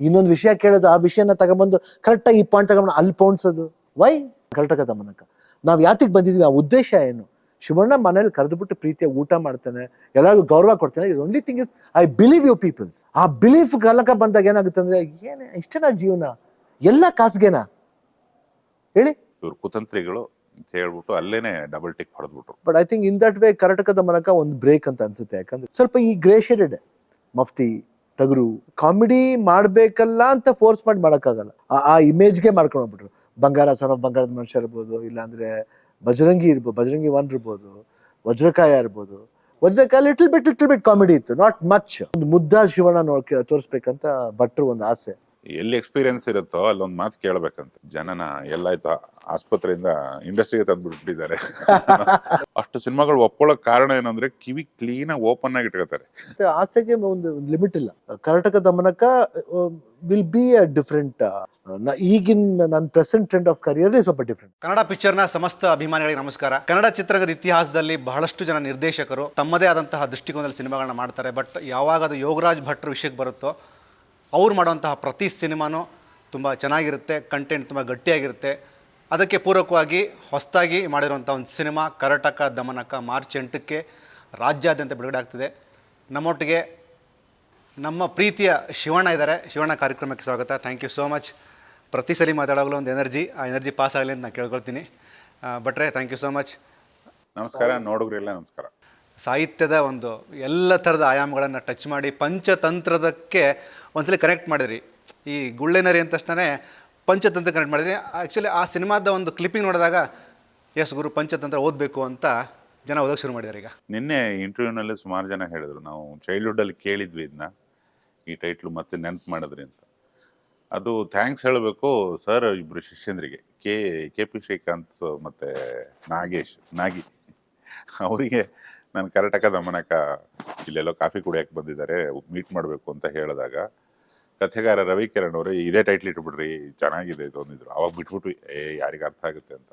ಇನ್ನೊಂದು ವಿಷಯ ಕೇಳೋದು, ಆ ವಿಷಯನ ತಗೊಂಬಂದು ಕರೆಕ್ಟಾಗಿ ಈ ಪಾಯಿಂಟ್ ತಗೊಂಡು ಅಲ್ಲಿ ಪೋಣಿಸೋದು. ವೈ? ಕರ್ನಾಟಕ ದಮನಕ ನಾವು ಯಾತಿಗೆ ಬಂದಿದ್ವಿ, ಆ ಉದ್ದೇಶ ಏನು? ಶಿವಣ್ಣ ಮನೇಲಿ ಕರೆದುಬಿಟ್ಟು ಪ್ರೀತಿಯಾಗಿ ಊಟ ಮಾಡ್ತಾನೆ, ಎಲ್ಲರಿಗೂ ಗೌರವ ಕೊಡ್ತಾನೆ. Only thing is I believe you peoples. ಆ ಬಿಲೀಫ್ ಕಲಕ ಬಂದಾಗ ಏನಾಗುತ್ತೆ ಅಂದ್ರೆ, ಏನೇ ಇಷ್ಟೇನಾ ಜೀವನ, ಎಲ್ಲ ಕಾಸ್ಗೆನಾ ಹೇಳಿ? ಇವ್ರು ಕುತಂತ್ರಿಗಳು ಅಂತ ಹೇಳ್ಬಿಟ್ಟು ಅಲ್ಲೇನೆ ಡಬಲ್ ಟಿಕ್ ಹೊಡೆದ್ಬಿಟ್ರು. But I think in that way Karnataka Damanaka ಒಂದು ಬ್ರೇಕ್ ಅಂತ ಅನ್ಸುತ್ತೆ. ಯಾಕಂದ್ರೆ ಸ್ವಲ್ಪ ಈ ಗ್ರೇ ಶೇಡೆಡ್ ಮಫ್ತಿ ಟಗರು ಕಾಮಿಡಿ ಮಾಡ್ಬೇಕಲ್ಲ ಅಂತ ಫೋರ್ಸ್ ಮಾಡಿ ಮಾಡೋಕ್ಕಾಗಲ್ಲ. ಆ ಇಮೇಜ್ಗೆ ಮಾಡ್ಕೊಂಡು ಹೋಗ್ಬಿಟ್ರು. ಬಂಗಾರ ಸರ್ ಆಫ್ ಬಂಗಾರದ ಮನುಷ್ಯ ಇರ್ಬೋದು, ಇಲ್ಲಾಂದ್ರೆ ಬಜರಂಗಿ ಇರ್ಬೋದು, ಬಜರಂಗಿ 1 ಇರ್ಬೋದು, ವಜ್ರಕಾಯ ಇರ್ಬೋದು. ವಜ್ರಕಾಯ ಲಿಟಲ್ ಬಿಟ್ ಕಾಮಿಡಿ ಇತ್ತು, ನಾಟ್ ಮಚ್. ಒಂದು ಮುದ್ದ ಶಿವಣ್ಣ ತೋರಿಸ್ಬೇಕಂತ ಭಟ್ರು ಒಂದು ಆಸೆ. ಎಲ್ಲಿ ಎಕ್ಸ್ಪೀರಿಯನ್ಸ್ ಇರುತ್ತೋ ಅಲ್ಲೊಂದು ಮಾತು ಕೇಳಬೇಕಂತ. ಜನನ ಎಲ್ಲಾಯ್ತು ಆಸ್ಪತ್ರೆಯಿಂದ ಇಂಡಸ್ಟ್ರಿಗೆ ತಂದ್ಬಿಟ್ಬಿಟ್ಟಿದ್ದಾರೆ. ಅಷ್ಟು ಸಿನಿಮಾಗಳು ಒಪ್ಕೊಳ್ಳೋಕೆ ಕಾರಣ ಏನಂದ್ರೆ ಕಿವಿ ಕ್ಲೀನ್ ಆಗಿ ಓಪನ್ ಆಗಿ ಇಟ್ಕೋತಾರೆ. ಆಸೆಗೆ ಒಂದು ಲಿಮಿಟ್ ಇಲ್ಲ. Karnataka Damanaka will be a different. ಈಗಿನ ನನ್ನ ಪ್ರೆಸೆಂಟ್ ಟ್ರೆಂಡ್ ಆಫ್ ಕರಿಯರ್ ಸ್ವಲ್ಪ ಡಿಫ್ರೆಂಟ್. ಕನ್ನಡ ಪಿಕ್ಚರ್ನ ಸಮಸ್ತ ಅಭಿಮಾನಿಗಳಿಗೆ ನಮಸ್ಕಾರ. ಕನ್ನಡ ಚಿತ್ರರಂಗದ ಇತಿಹಾಸದಲ್ಲಿ ಬಹಳಷ್ಟು ಜನ ನಿರ್ದೇಶಕರು ತಮ್ಮದೇ ಆದಂತಹ ದೃಷ್ಟಿಕೋನದಲ್ಲಿ ಸಿನಿಮಾಗಳನ್ನ ಮಾಡ್ತಾರೆ. ಬಟ್ ಯಾವಾಗ ಅದು ಯೋಗರಾಜ್ ಭಟ್ರ ವಿಷಯಕ್ಕೆ ಬರುತ್ತೋ, ಅವ್ರು ಮಾಡುವಂತಹ ಪ್ರತಿ ಸಿನಿಮಾನೂ ತುಂಬ ಚೆನ್ನಾಗಿರುತ್ತೆ, ಕಂಟೆಂಟ್ ತುಂಬ ಗಟ್ಟಿಯಾಗಿರುತ್ತೆ. ಅದಕ್ಕೆ ಪೂರಕವಾಗಿ ಹೊಸದಾಗಿ ಮಾಡಿರುವಂಥ ಒಂದು ಸಿನಿಮಾ ಕರ್ನಾಟಕ ದಮನಕ ಮಾರ್ಚ್ 8ಕ್ಕೆ ರಾಜ್ಯಾದ್ಯಂತ ಬಿಡುಗಡೆ ಆಗ್ತಿದೆ. ನಮ್ಮೊಟ್ಟಿಗೆ ನಮ್ಮ ಪ್ರೀತಿಯ ಶಿವಣ್ಣ ಇದ್ದಾರೆ. ಶಿವಣ್ಣ ಕಾರ್ಯಕ್ರಮಕ್ಕೆ ಸ್ವಾಗತ. Thank you so much. ಪ್ರತಿ ಸಲ ಮಾತಾಡೋವಾಗಲೂ ಒಂದು ಎನರ್ಜಿ, ಆ ಎನರ್ಜಿ ಪಾಸ್ ಆಗಲಿ ಅಂತ ನಾನು ಕೇಳ್ಕೊಳ್ತೀನಿ. ಭಟ್ರೆ, ಥ್ಯಾಂಕ್ ಯು ಸೋ ಮಚ್. ನಮಸ್ಕಾರ. ನೋಡುಗರೆಲ್ಲ ನಮಸ್ಕಾರ. ಸಾಹಿತ್ಯದ ಒಂದು ಎಲ್ಲ ಥರದ ಆಯಾಮಗಳನ್ನು ಟಚ್ ಮಾಡಿ ಪಂಚತಂತ್ರದಕ್ಕೆ ಒಂದ್ಸಲಿ ಕನೆಕ್ಟ್ ಮಾಡಿದ್ರಿ. ಈ ಗುಳ್ಳೆನರಿ ಅಂತ ತಕ್ಷಣ ಪಂಚತಂತ್ರ ಕನೆಕ್ಟ್ ಮಾಡಿದ್ರಿ. ಆ್ಯಕ್ಚುಲಿ ಆ ಸಿನಿಮಾದ ಒಂದು ಕ್ಲಿಪ್ಪಿಂಗ್ ನೋಡಿದಾಗ ಎಸ್ ಗುರು ಪಂಚತಂತ್ರ ಓದಬೇಕು ಅಂತ ಜನ ಓದೋಕ್ಕೆ ಶುರು ಮಾಡಿದ್ದಾರೆ. ಈಗ ನಿನ್ನೆ ಇಂಟರ್ವ್ಯೂನಲ್ಲಿ ಸುಮಾರು ಜನ ಹೇಳಿದ್ರು, ನಾವು ಚೈಲ್ಡ್ಹುಡ್ಡಲ್ಲಿ ಕೇಳಿದ್ವಿ ಇದನ್ನ, ಈ ಟೈಟ್ಲು ಮತ್ತೆ ನೆನ್ಪು ಮಾಡಿದ್ರಿ ಅಂತ. ಅದು ಥ್ಯಾಂಕ್ಸ್ ಹೇಳಬೇಕು ಸರ್ ಇಬ್ಬರು ಶಿಷ್ಯಂದ್ರಿಗೆ, ಕೆ ಪಿ ಶ್ರೀಕಾಂತ್ ಮತ್ತು ನಾಗಿ ಅವರಿಗೆ. ನಾನು ಕರ್ನಾಟಕ ದಮನಕ ಇಲ್ಲೆಲ್ಲೋ ಕಾಫಿ ಕುಡಿಯೋಕೆ ಬಂದಿದ್ದಾರೆ, ಮೀಟ್ ಮಾಡಬೇಕು ಅಂತ ಹೇಳಿದಾಗ ಕಥೆಗಾರ ರವಿಕಿರಣ್ ಅವರು ಇದೇ ಟೈಟ್ಲ್ ಇಟ್ಬಿಡ್ರಿ, ಚೆನ್ನಾಗಿದೆ ಇದು ಅಂದಿದ್ರು. ಅವಾಗ ಬಿಟ್ಬಿಟ್ವಿ, ಯಾರಿಗೆ ಅರ್ಥ ಆಗುತ್ತೆ ಅಂತ.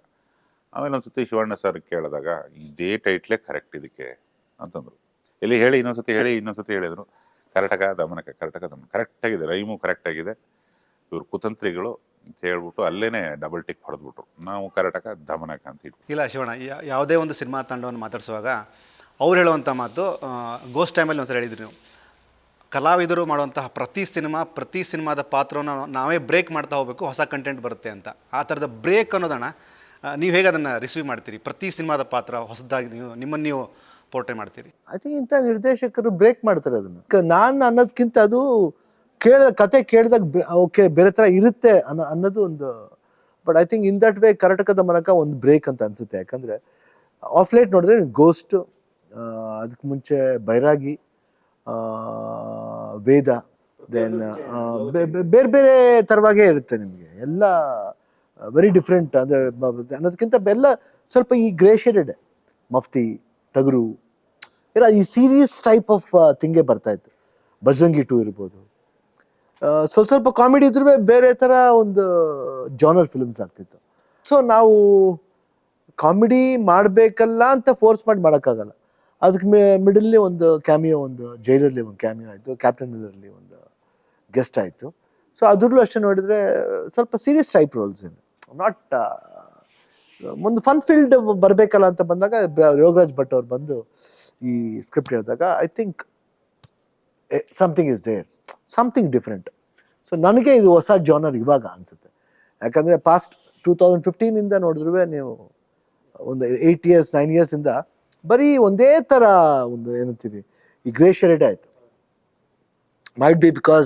ಆಮೇಲೆ ಒಂದ್ಸತಿ ಶಿವಣ್ಣ ಸರ್ ಕೇಳಿದಾಗ ಇದೇ ಟೈಟ್ಲೇ ಕರೆಕ್ಟ್ ಇದಕ್ಕೆ ಅಂತಂದ್ರು. ಎಲ್ಲಿ ಹೇಳಿ, ಇನ್ನೊಂದ್ಸತಿ ಹೇಳಿದ್ರು. ಕರ್ನಾಟಕ ದಮನಕ ಕರೆಕ್ಟಾಗಿದೆ, ರೈಮು ಕರೆಕ್ಟಾಗಿದೆ. ಇವ್ರು ಕುತಂತ್ರಿಗಳು ಅಂತ ಹೇಳ್ಬಿಟ್ಟು ಅಲ್ಲೇನೆ ಡಬಲ್ ಟಿಕ್ ಹೊಡೆದ್ಬಿಟ್ರು. ನಾವು ಕರ್ನಾಟಕ ದಮನಕ ಅಂತ ಇಟ್ವಿ. ಇಲ್ಲ ಶಿವಣ್ಣ, ಯಾವುದೇ ಒಂದು ಸಿನಿಮಾ ತಂಡವನ್ನು ಮಾತಾಡಿಸುವಾಗ ಅವ್ರು ಹೇಳುವಂಥ ಮಾತು, ಗೋಸ್ಟ್ ಟೈಮಲ್ಲಿ ಒಂದ್ಸಲ ಹೇಳಿದ್ರಿ ನೀವು, ಕಲಾವಿದರು ಮಾಡುವಂತಹ ಪ್ರತಿ ಸಿನಿಮಾದ ಪಾತ್ರವನ್ನು ನಾವೇ ಬ್ರೇಕ್ ಮಾಡ್ತಾ ಹೋಗಬೇಕು, ಹೊಸ ಕಂಟೆಂಟ್ ಬರುತ್ತೆ ಅಂತ. ಆ ಥರದ ಬ್ರೇಕ್ ಅನ್ನೋದನ್ನ ನೀವು ಹೇಗೆ ಅದನ್ನು ರಿಸೀವ್ ಮಾಡ್ತೀರಿ? ಪ್ರತಿ ಸಿನಿಮಾದ ಪಾತ್ರ ಹೊಸದಾಗಿ ನಿಮ್ಮನ್ನು ನೀವು ಪೋರ್ಟ್ರೇ ಮಾಡ್ತೀರಿ. ಐ ಥಿಂಕ್ ಇಂಥ ನಿರ್ದೇಶಕರು ಬ್ರೇಕ್ ಮಾಡ್ತಾರೆ ಅದನ್ನು. ನಾನು ಅನ್ನೋದಕ್ಕಿಂತ ಅದು ಕತೆ ಕೇಳಿದಾಗ ಓಕೆ ಬೇರೆ ಥರ ಇರುತ್ತೆ ಅನ್ನೋದು ಒಂದು. But I think in that way Karnataka Damanaka ಒಂದು ಬ್ರೇಕ್ ಅಂತ ಅನ್ಸುತ್ತೆ. ಯಾಕಂದರೆ ಆಫ್ ಲೇಟ್ ನೋಡಿದ್ರೆ ಗೋಸ್ಟ್, ಅದಕ್ಕೆ ಮುಂಚೆ ಬೈರಾಗಿ, ವೇದ, ದೆನ್ ಬೇರೆ ಬೇರೆ ಥರವಾಗೇ ಇರುತ್ತೆ ನಿಮಗೆ. ಎಲ್ಲ ವೆರಿ ಡಿಫ್ರೆಂಟ್. ಅಂದರೆ ಅನ್ನೋದಕ್ಕಿಂತ ಎಲ್ಲ ಸ್ವಲ್ಪ ಈ ಗ್ರೇ ಶೇಡೆಡ್ ಮಫ್ತಿ ಟಗರು ಇಲ್ಲ, ಈ ಸೀರಿಯಸ್ ಟೈಪ್ ಆಫ್ ಥಿಂಗೇ ಬರ್ತಾಯಿತ್ತು. ಬಜರಂಗಿ 2 ಇರ್ಬೋದು, ಸ್ವಲ್ಪ ಕಾಮಿಡಿ ಇದ್ರೂ ಬೇರೆ ಥರ ಒಂದು ಜಾನರ್ ಫಿಲ್ಮ್ಸ್ ಆಗ್ತಿತ್ತು. ಸೊ ನಾವು ಕಾಮಿಡಿ ಮಾಡಬೇಕಲ್ಲ ಅಂತ ಫೋರ್ಸ್ ಮಾಡಿ ಮಾಡೋಕ್ಕಾಗಲ್ಲ. ಅದಕ್ಕೆ ಮಿಡಲ್ಲಿ ಒಂದು ಕ್ಯಾಮಿಯೋ, ಒಂದು ಜೈಲರ್ಲಿ ಒಂದು ಕ್ಯಾಮಿಯೋ ಆಯಿತು, ಕ್ಯಾಪ್ಟನ್ ಮಿಲ್ಲರ್ಲಿ ಒಂದು ಗೆಸ್ಟ್ ಆಯಿತು. ಸೊ ಅದ್ರಲ್ಲೂ ಅಷ್ಟೇ ನೋಡಿದರೆ ಸ್ವಲ್ಪ ಸೀರಿಯಸ್ ಟೈಪ್ ರೋಲ್ಸ್ ಏನು, ನಾಟ್ ಒಂದು ಫನ್ ಫೀಲ್ಡ್ ಬರಬೇಕಲ್ಲ ಅಂತ ಬಂದಾಗ ಯೋಗರಾಜ್ ಭಟ್ ಅವ್ರು ಬಂದು ಈ ಸ್ಕ್ರಿಪ್ಟ್ ಹೇಳಿದಾಗ I think something is there, something different. So ನನಗೆ ಇದು ಹೊಸ ಜಾನರ್ ಇವಾಗ ಅನಿಸುತ್ತೆ. ಯಾಕಂದರೆ ಪಾಸ್ಟ್ 2015 ನೋಡಿದ್ರೂ ನೀವು ಒಂದು 8 years 9 years ಬರೀ ಒಂದೇ ಥರ ಒಂದು ಏನಂತೀವಿ ಈ ಗ್ರೇ ಶೇಡೆಡ್ ಆಯಿತು. ಮೈಟ್ ಬಿ ಬಿಕಾಸ್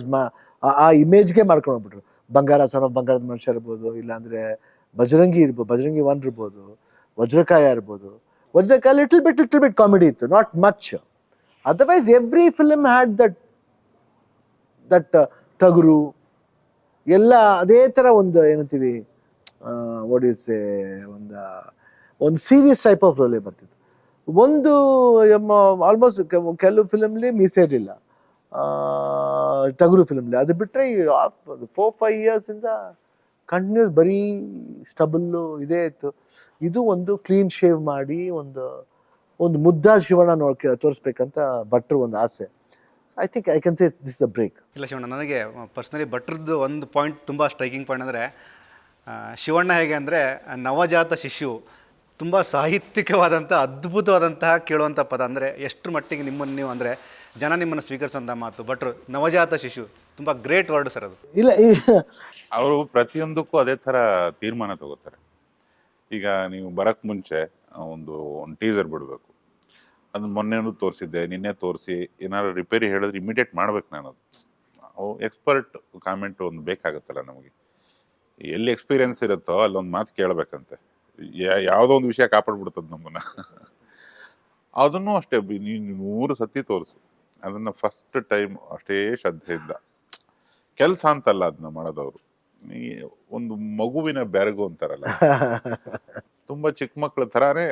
ಆ ಇಮೇಜ್ಗೆ ಮಾಡ್ಕೊಂಡು ಹೋಗ್ಬಿಟ್ರು. ಬಂಗಾರ ಸರ್ ಆಫ್ ಬಂಗಾರದ ಮನುಷ್ಯ ಇರ್ಬೋದು, ಇಲ್ಲಾಂದರೆ ಬಜರಂಗಿ 1 ಇರ್ಬೋದು, ವಜ್ರಕಾಯ ಇರ್ಬೋದು. ವಜ್ರಕಾಯ ಲಿಟಲ್ ಬಿಟ್ ಕಾಮಿಡಿ ಇತ್ತು, not much. Otherwise every film had that ಟಗರು ಎಲ್ಲ ಅದೇ ಥರ ಒಂದು ಏನಂತೀವಿ ಓಡಿಸೆ ಒಂದು ಸೀರಿಯಸ್ ಟೈಪ್ ಆಫ್ ರೋಲೇ ಬರ್ತಿತ್ತು. ಒಂದು ಆಲ್ಮೋಸ್ಟ್ ಕೆಲವು ಫಿಲಮ್ಲಿ ಮೀಸೆ ಇರಲಿಲ್ಲ ಟಗರು ಫಿಲಮ್ಲಿ. ಅದು ಬಿಟ್ಟರೆ 4-5 years ಕಂಟಿನ್ಯೂಸ್ ಬರೀ ಸ್ಟಬಲ್ಲು ಇದೇ ಇತ್ತು. ಇದು ಒಂದು ಕ್ಲೀನ್ ಶೇವ್ ಮಾಡಿ ಒಂದು ಮುದ್ದ ಶಿವಣ್ಣ ತೋರಿಸ್ಬೇಕಂತ ಭಟ್ರು ಒಂದು ಆಸೆ. I think I can say this a break. ಇಲ್ಲ ಶಿವಣ್ಣ, ನನಗೆ ಪರ್ಸ್ನಲಿ ಭಟ್ರದ್ದು ಒಂದು ಪಾಯಿಂಟ್ ತುಂಬ ಸ್ಟ್ರೈಕಿಂಗ್ ಪಾಯಿಂಟ್ ಅಂದರೆ, ಶಿವಣ್ಣ ಹೇಗೆ ಅಂದರೆ ನವಜಾತ ಶಿಶು ತುಂಬ ಸಾಹಿತ್ಯಿಕವಾದಂಥ ಅದ್ಭುತವಾದಂತಹ ಕೇಳುವಂಥ ಪದ. ಅಂದರೆ ಎಷ್ಟು ಮಟ್ಟಿಗೆ ನಿಮ್ಮನ್ನು ನೀವು ಅಂದರೆ ಜನ ನಿಮ್ಮನ್ನು ಸ್ವೀಕರಿಸುವಂಥ ಮಾತು ಭಟ್ರು ನವಜಾತ ಶಿಶು ತುಂಬ ಗ್ರೇಟ್ ವರ್ಡ್ ಸರ್ ಅದು. ಇಲ್ಲ ಅವರು ಪ್ರತಿಯೊಂದಕ್ಕೂ ಅದೇ ಥರ ತೀರ್ಮಾನ ತಗೋತಾರೆ. ಈಗ ನೀವು ಬರಕ್ಕೆ ಮುಂಚೆ ಒಂದು ಟೀಸರ್ ಬಿಡಬೇಕು, ಅದು ಮೊನ್ನೆನೂ ತೋರಿಸಿದ್ದೆ, ನಿನ್ನೆ ತೋರಿಸಿ ಏನಾದ್ರು ರಿಪೇರಿ ಹೇಳಿದ್ರೆ ಇಮಿಡಿಯೇಟ್ ಮಾಡ್ಬೇಕು ನಾನು. ಅದು ಎಕ್ಸ್ಪರ್ಟ್ ಕಾಮೆಂಟ್ ಒಂದು ಬೇಕಾಗುತ್ತಲ್ಲ ನಮಗೆ. ಎಲ್ಲಿ ಎಕ್ಸ್ಪೀರಿಯನ್ಸ್ ಇರುತ್ತೋ ಅಲ್ಲೊಂದು ಮಾತು ಕೇಳಬೇಕಂತೆ. ಯಾವುದೋ ಒಂದು ವಿಷಯ ಕಾಪಾಡ್ಬಿಡ್ತದೆ ನಮ್ಮನ್ನ. ಅದನ್ನು ಅಷ್ಟೇ ನೀನು 100 ಸತಿ ತೋರಿಸು, ಅದನ್ನ ಫಸ್ಟ್ ಟೈಮ್ ಅಷ್ಟೇ ಶ್ರದ್ಧೆಯಿಂದ. ಕೆಲಸ ಅಂತಲ್ಲ ಅದನ್ನ ಮಾಡೋದವರು, ಒಂದು ಮಗುವಿನ ಬೆರಗು ಅಂತಾರಲ್ಲ, ತುಂಬಾ ಚಿಕ್ಕ ಮಕ್ಳ ಥರಾನೇ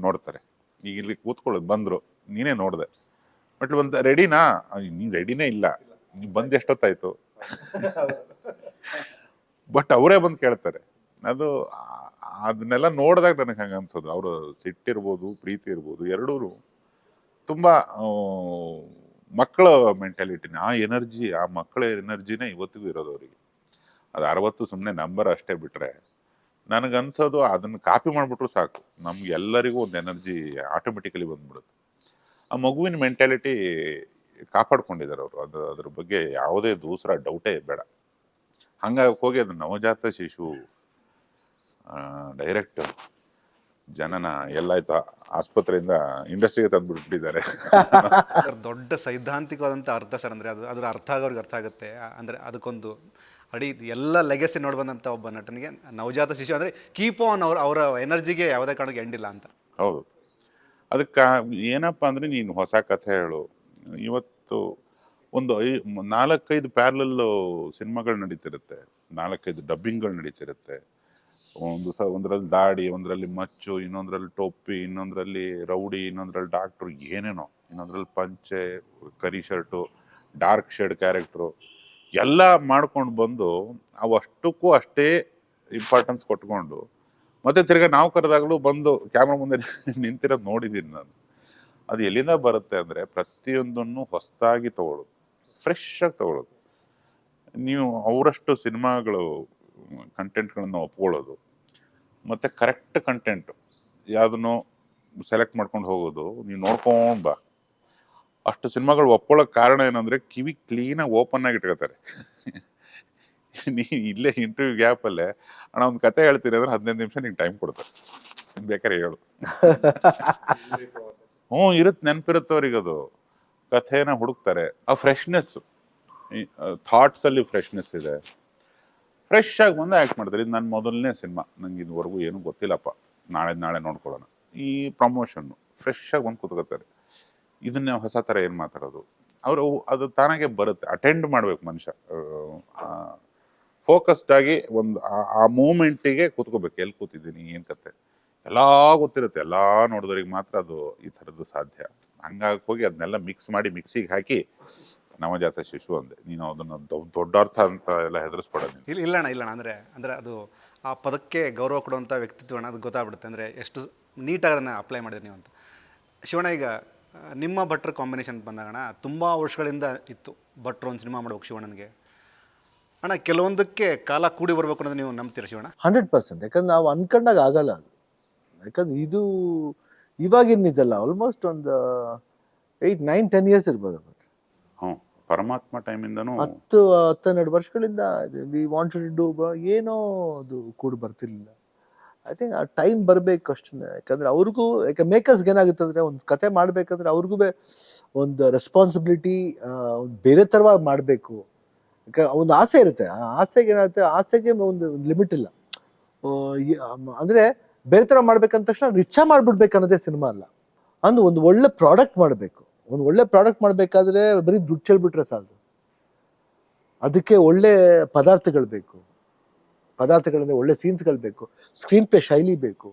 ನೋಡ್ತಾರೆ. ಈಗ ಇಲ್ಲಿ ಕೂತ್ಕೊಳ್ಳೋದು ಬಂದ್ರು, ನೀನೇ ನೋಡ್ದೆ, ಬಟ್ ಒಂದು ರೆಡಿನಾ, ನೀನ್ ರೆಡಿನೇ ಇಲ್ಲ, ನೀನ್ ಬಂದು ಎಷ್ಟೊತ್ತಾಯ್ತು, ಬಟ್ ಅವರೇ ಬಂದು ಕೇಳ್ತಾರೆ. ಅದು ಅದನ್ನೆಲ್ಲ ನೋಡಿದಾಗ ನನಗೆ ಹಂಗೆ ಅನ್ಸೋದು. ಅವರು ಸಿಟ್ಟಿರ್ಬೋದು, ಪ್ರೀತಿ ಇರ್ಬೋದು, ಎರಡೂ ತುಂಬಾ ಮಕ್ಕಳ ಮೆಂಟಾಲಿಟಿನ, ಆ ಎನರ್ಜಿ, ಆ ಮಕ್ಕಳ ಎನರ್ಜಿನೇ ಇವತ್ತಿಗೂ ಇರೋದು ಅವರಿಗೆ. ಅದು 60 ಸುಮ್ಮನೆ ನಂಬರ್ ಅಷ್ಟೇ ಬಿಟ್ರೆ, ನನಗನ್ಸೋದು ಅದನ್ನ ಕಾಪಿ ಮಾಡಿಬಿಟ್ರು ಸಾಕು, ನಮ್ಗೆ ಎಲ್ಲರಿಗೂ ಒಂದು ಎನರ್ಜಿ ಆಟೋಮೆಟಿಕಲಿ ಬಂದ್ಬಿಡುತ್ತೆ. ಆ ಮಗುವಿನ ಮೆಂಟಾಲಿಟಿ ಕಾಪಾಡ್ಕೊಂಡಿದ್ದಾರೆ ಅವರು. ಅದ್ರ ಬಗ್ಗೆ ಯಾವುದೇ ದೂಸರ ಡೌಟೇ ಬೇಡ. ಹಂಗಾಗಿ ಹೋಗಿ ಅದು ನವಜಾತ ಶಿಶು ಡೈರೆಕ್ಟ್ ಜನನ ಎಲ್ಲಾಯ್ತು ಆಸ್ಪತ್ರೆಯಿಂದ ಇಂಡಸ್ಟ್ರಿಗೆ ತಂದ್ಬಿಟ್ಟಿದ್ದಾರೆ. ದೊಡ್ಡ ಸೈದ್ಧಾಂತಿಕವಾದಂಥ ಅರ್ಥ ಸರ್. ಅಂದರೆ ಅದರ ಅರ್ಥ ಆಗೋರಿಗೆ ಅರ್ಥ ಆಗುತ್ತೆ. ಅಂದರೆ ಅದಕ್ಕೊಂದು ಅಡಿ ಎಲ್ಲ ಲೆಗೆಸಿ ನೋಡಿ ಬಂದಂಥ ಒಬ್ಬ ನಟನಿಗೆ ನವಜಾತ ಶಿಶು ಅಂದರೆ ಕೀಪ್ ಆನ್, ಅವರ ಎನರ್ಜಿಗೆ ಯಾವುದೇ ಕಾರಣಕ್ಕೆ ಎಂಡಿಲ್ಲ ಅಂತ. ಹೌದು. ಅದಕ್ಕೆ ಏನಪ್ಪ ಅಂದರೆ, ನೀನು ಹೊಸ ಕಥೆ ಹೇಳು. ಇವತ್ತು ಒಂದು 4-5 ಪ್ಯಾರಲಲ್ ಸಿನಿಮಾಗಳು ನಡೀತಿರುತ್ತೆ, 4-5 ಡಬ್ಬಿಂಗ್ಗಳು ನಡೀತಿರುತ್ತೆ. ಒಂದರಲ್ಲಿ ದಾಡಿ, ಒಂದರಲ್ಲಿ ಮಚ್ಚು, ಇನ್ನೊಂದರಲ್ಲಿ ಟೊಪ್ಪಿ, ಇನ್ನೊಂದರಲ್ಲಿ ರೌಡಿ, ಇನ್ನೊಂದರಲ್ಲಿ ಡಾಕ್ಟ್ರು, ಏನೇನೋ, ಇನ್ನೊಂದರಲ್ಲಿ ಪಂಚೆ, ಕರಿ ಶರ್ಟು, ಡಾರ್ಕ್ ಶೇಡ್ ಕ್ಯಾರೆಕ್ಟ್ರು ಎಲ್ಲ ಮಾಡ್ಕೊಂಡು ಬಂದು ಅವು ಅಷ್ಟಕ್ಕೂ ಅಷ್ಟೇ ಇಂಪಾರ್ಟೆನ್ಸ್ ಕೊಟ್ಕೊಂಡು ಮತ್ತೆ ತಿರ್ಗಾ ನಾವು ಕರೆದಾಗಲೂ ಬಂದು ಕ್ಯಾಮ್ರಾ ಮುಂದೆ ನಿಂತಿರೋದು ನೋಡಿದ್ದೀನಿ ನಾನು. ಅದು ಎಲ್ಲಿಂದ ಬರುತ್ತೆ ಅಂದರೆ, ಪ್ರತಿಯೊಂದನ್ನು ಹೊಸದಾಗಿ ತಗೊಳ್ಳೋದು, ಫ್ರೆಶ್ ಆಗಿ ತಗೊಳ್ಳೋದು. ನೀವು ಅವರಷ್ಟು ಸಿನಿಮಾಗಳು ಕಂಟೆಂಟ್ಗಳನ್ನು ಒಪ್ಕೊಳ್ಳೋದು, ಮತ್ತು ಕರೆಕ್ಟ್ ಕಂಟೆಂಟ್ ಯಾವುದನ್ನೋ ಸೆಲೆಕ್ಟ್ ಮಾಡ್ಕೊಂಡು ಹೋಗೋದು, ನೀವು ನೋಡ್ಕೊಂಡು ಬಾ. ಅಷ್ಟು ಸಿನಿಮಾಗಳು ಒಪ್ಕೊಳ್ಳೋಕೆ ಕಾರಣ ಏನಂದರೆ, ಕಿವಿ ಕ್ಲೀನಾಗಿ ಓಪನ್ ಆಗಿ ಇಟ್ಕೋತಾರೆ. ನೀ ಇಲ್ಲೇ ಇಂಟರ್ವ್ಯೂ ಗ್ಯಾಪಲ್ಲೇ ಅಣ್ಣ ಒಂದು ಕತೆ ಹೇಳ್ತೀನಿ ಅಂದ್ರೆ 15 ನಿಮಿಷ ನಿಂಗೆ ಟೈಮ್ ಕೊಡ್ತಾರೆ, ಬೇಕಾದ್ರೆ ಹೇಳು. ಇರುತ್ತೆ, ನೆನಪಿರುತ್ತೆ ಅವ್ರಿಗೆ. ಅದು ಕಥೆನ ಹುಡುಕ್ತಾರೆ. ಆ ಫ್ರೆಶ್ನೆಸ್, ಥಾಟ್ಸಲ್ಲಿ ಫ್ರೆಶ್ನೆಸ್ ಇದೆ. ಫ್ರೆಶ್ ಆಗಿ ಬಂದು ಆ್ಯಕ್ಟ್ ಮಾಡ್ತಾರೆ. ಇದು ನನ್ನ ಮೊದಲನೇ ಸಿನಿಮಾ, ನಂಗೆ ಇದುವರೆಗೂ ಏನೂ ಗೊತ್ತಿಲ್ಲಪ್ಪ, ನಾಳೆ ನೋಡ್ಕೊಳ್ಳೋಣ. ಈ ಪ್ರಮೋಷನ್ನು ಫ್ರೆಶ್ ಆಗಿ ಬಂದು ಕೂತ್ಕೋತಾರೆ. ಇದನ್ನೇ ಹೊಸ ಥರ ಏನು ಮಾತಾಡೋದು, ಅವರು ಅದು ತಾನಾಗೆ ಬರುತ್ತೆ. ಅಟೆಂಡ್ ಮಾಡ್ಬೇಕು ಮನುಷ್ಯ, ಫೋಕಸ್ಡ್ ಆಗಿ ಒಂದು ಆ ಮೂಮೆಂಟಿಗೆ ಕೂತ್ಕೋಬೇಕು. ಎಲ್ಲಿ ಕೂತಿದ್ದೀನಿ, ಏನು ಕತೆ, ಎಲ್ಲ ಗೊತ್ತಿರುತ್ತೆ. ಎಲ್ಲ ನೋಡಿದವ್ರಿಗೆ ಮಾತ್ರ ಅದು ಈ ಥರದ್ದು ಸಾಧ್ಯ. ಹಂಗಾಗಿ ಹೋಗಿ ಅದನ್ನೆಲ್ಲ ಮಿಕ್ಸ್ ಮಾಡಿ ಮಿಕ್ಸಿಗೆ ಹಾಕಿ ನವಜಾತ ಶಿಶು ಅಂದೆ. ನೀನು ಅದನ್ನು ದೊಡ್ಡ ಅರ್ಥ ಅಂತ ಎಲ್ಲ ಹೆದರಿಸ್ಕೊಡೋದು. ಇಲ್ಲಣ್ಣ ಅಂದರೆ ಅದು ಆ ಪದಕ್ಕೆ ಗೌರವ ಕೊಡುವಂಥ ವ್ಯಕ್ತಿತ್ವ ಅಣ್ಣ, ಅದು ಗೊತ್ತಾಗ್ಬಿಡುತ್ತೆ. ಅಂದರೆ ಎಷ್ಟು ನೀಟಾಗಿ ಅದನ್ನು ಅಪ್ಲೈ ಮಾಡಿದೆ ನೀವು ಅಂತ. ಶಿವಣ್ಣ, ಈಗ ನಿಮ್ಮ ಭಟ್ರ ಕಾಂಬಿನೇಷನ್ ಬಂದಾಗಣ್ಣ, ತುಂಬ ವರ್ಷಗಳಿಂದ ಇತ್ತು ಭಟ್ರು ಒಂದು ಸಿನಿಮಾ ಮಾಡ್ಬೇಕು ಶಿವಣ್ಣನಿಗೆ. ಅಣ್ಣ, ಕೆಲವೊಂದಕ್ಕೆ ಕಾಲ ಕೂಡಿ ಬರ್ಬೇಕು ಅನ್ನೋದು ನೀವು ನಂಬ್ತೀರ ಶಿವಣ್ಣ? 100%. ಯಾಕಂದ್ರೆ ನಾವು ಅನ್ಕೊಂಡಾಗ ಆಗಲ್ಲ ಅದು. ಯಾಕಂದ್ರೆ ಇದು ಇವಾಗಿನಿದಲ್ಲ, ಆಲ್ಮೋಸ್ಟ್ ಒಂದು 8-9-10 ಇಯರ್ಸ್ ಇರ್ಬೋದು. ಪರಮಾತ್ಮ ಟೈಮಿಂದನೂ 10-12 ವರ್ಷಗಳಿಂದ ವಿ ವಾಂಟೆಡ್ ಟು ಡೂ, ಏನೋ ಅದು ಕೂಡ ಬರ್ತಿರ್ಲಿಲ್ಲ. ಐ ಥಿಂಕ್ ಆ ಟೈಮ್ ಬರಬೇಕು ಅಷ್ಟೇ. ಯಾಕಂದ್ರೆ ಅವ್ರಿಗೂ, ಮೇಕರ್ಸ್ಗೆ ಏನಾಗುತ್ತೆ ಅಂದರೆ, ಒಂದು ಕತೆ ಮಾಡಬೇಕಂದ್ರೆ ಅವ್ರಿಗೂ ಒಂದು ರೆಸ್ಪಾನ್ಸಿಬಿಲಿಟಿ, ಒಂದು ಬೇರೆ ಥರವಾಗಿ ಮಾಡಬೇಕು. ಒಂದು ಆಸೆ ಇರುತ್ತೆ. ಆ ಆಸೆಗೆ ಏನಾಗುತ್ತೆ, ಆಸೆಗೆ ಒಂದು ಲಿಮಿಟ್ ಇಲ್ಲ. ಅಂದರೆ ಬೇರೆ ಥರ ಮಾಡ್ಬೇಕಂದ ತಕ್ಷಣ ರಿಚ್ ಮಾಡ್ಬಿಡ್ಬೇಕು ಅನ್ನೋದೇ ಸಿನಿಮಾ ಅಲ್ಲ. ಅಂದು ಒಂದು ಒಳ್ಳೆ ಪ್ರಾಡಕ್ಟ್ ಮಾಡಬೇಕು. ಒಂದು ಒಳ್ಳೆ ಪ್ರಾಡಕ್ಟ್ ಮಾಡಬೇಕಾದ್ರೆ ಬರೀ ದುಡ್ಡು ಚೆಲ್ಬಿಟ್ರೆ ಸಾಲದು. ಅದಕ್ಕೆ ಒಳ್ಳೆ ಪದಾರ್ಥಗಳು ಬೇಕು. ಪದಾರ್ಥಗಳಿಂದ ಒಳ್ಳೆ ಸೀನ್ಸ್ಗಳು ಬೇಕು, ಸ್ಕ್ರೀನ್ ಪ್ಲೇ ಶೈಲಿ ಬೇಕು,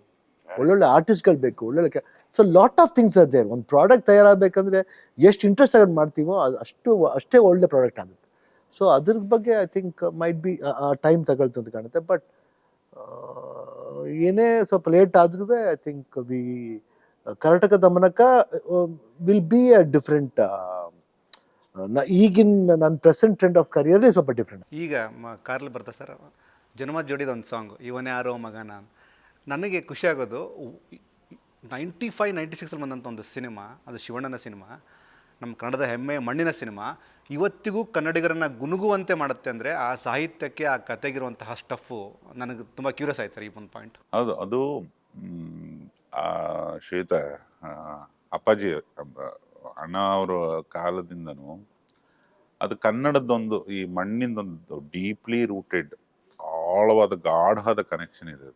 ಒಳ್ಳೊಳ್ಳೆ ಆರ್ಟಿಸ್ಟ್ಗಳು ಬೇಕು, ಒಳ್ಳೊಳ್ಳೆ. So lot of things are there. ಒಂದು ಪ್ರಾಡಕ್ಟ್ ತಯಾರಾಗಬೇಕಂದ್ರೆ ಎಷ್ಟು ಇಂಟ್ರೆಸ್ಟ್ ಆಗಿ ಮಾಡ್ತೀವೋ ಅಷ್ಟೇ ಒಳ್ಳೆ ಪ್ರಾಡಕ್ಟ್ ಆಗುತ್ತೆ. ಸೊ ಅದ್ರ ಬಗ್ಗೆ I think might be time ತಗೊಳ್ತು ಅಂತ ಕಾಣುತ್ತೆ. ಬಟ್ ಏನೇ ಸ್ವಲ್ಪ ಲೇಟ್ ಆದ್ರೂ I think Karnataka Damanaka will be a different ಈಗಿನ ನನ್ನ ಪ್ರೆಸೆಂಟ್ ಟ್ರೆಂಡ್ ಆಫ್ ಕರಿಯರ್ಲಿ ಸ್ವಲ್ಪ ಡಿಫ್ರೆಂಟ್. ಈಗ ಕಾರ್ಲಿ ಬರ್ತಾ ಸರ್ ಜನ್ಮ ಜೋಡಿದ ಒಂದು ಸಾಂಗ್ ಇವನೇ ಯಾರೋ ಮಗನ. ನನಗೆ ಖುಷಿ ಆಗೋದು 95-96 ಬಂದಂಥ ಒಂದು ಸಿನಿಮಾ, ಅದು ಶಿವಣ್ಣನ ಸಿನಿಮಾ, ನಮ್ಮ ಕನ್ನಡದ ಹೆಮ್ಮೆಯ ಮಣ್ಣಿನ ಸಿನಿಮಾ, ಇವತ್ತಿಗೂ ಕನ್ನಡಿಗರನ್ನು ಗುನುಗುವಂತೆ ಮಾಡುತ್ತೆ ಅಂದರೆ ಆ ಸಾಹಿತ್ಯಕ್ಕೆ ಆ ಕತೆಗಿರುವಂತಹ ಸ್ಟಫು ನನಗೆ ತುಂಬ ಕ್ಯೂರಿಯಸ್ ಆಯ್ತು ಸರ್ ಈ ಒಂದು ಪಾಯಿಂಟ್. ಹೌದು, ಅದು ಶ್ವೇತ ಅಪ್ಪಾಜಿ ಅಣ್ಣ ಅವರ ಕಾಲದಿಂದನೂ ಅದು ಕನ್ನಡದೊಂದು ಈ ಮಣ್ಣಿಂದೊಂದು ಡೀಪ್ಲಿ ರೂಟೆಡ್ ಆಳವಾದ ಗಾಢವಾದ ಕನೆಕ್ಷನ್ ಇದೆ.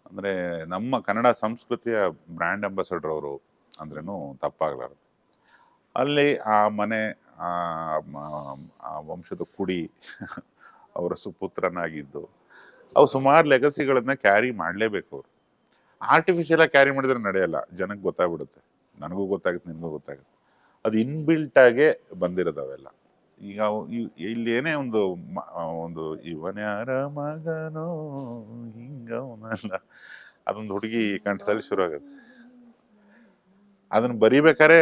ಅಂದರೆ ನಮ್ಮ ಕನ್ನಡ ಸಂಸ್ಕೃತಿಯ ಬ್ರ್ಯಾಂಡ್ ಅಂಬಾಸಡರ್ ಅವರು ಅಂದ್ರೂ ತಪ್ಪಾಗಲಾರದು. ಅಲ್ಲಿ ಆ ಮನೆ, ಆ ವಂಶದ ಕುಡಿ ಅವರ ಸುಪುತ್ರನಾಗಿದ್ದು ಅವು ಸುಮಾರು ಲೆಗಸಿಗಳನ್ನ ಕ್ಯಾರಿ ಮಾಡಲೇಬೇಕು. ಅವರು ಆರ್ಟಿಫಿಷಿಯಲಾಗಿ ಕ್ಯಾರಿ ಮಾಡಿದ್ರೆ ನಡೆಯಲ್ಲ, ಜನಕ್ಕೆ ಗೊತ್ತಾಗ್ಬಿಡುತ್ತೆ, ನನಗೂ ಗೊತ್ತಾಗುತ್ತೆ, ನಿನಗೂ ಗೊತ್ತಾಗುತ್ತೆ. ಅದು ಇನ್ಬಿಲ್ಟಾಗೆ ಬಂದಿರೋದವೆಲ್ಲ. ಈಗ ಇಲ್ಲಿ ಏನೇ ಒಂದು ಇವನ್ಯಾರ ಮಗನೋ ಹಿಂಗವನಲ್ಲ, ಅದೊಂದು ಹುಡುಗಿ ಕಂಠದಲ್ಲಿ ಶುರು ಆಗುತ್ತೆ. ಅದನ್ನ ಬರಿಬೇಕಾರೆ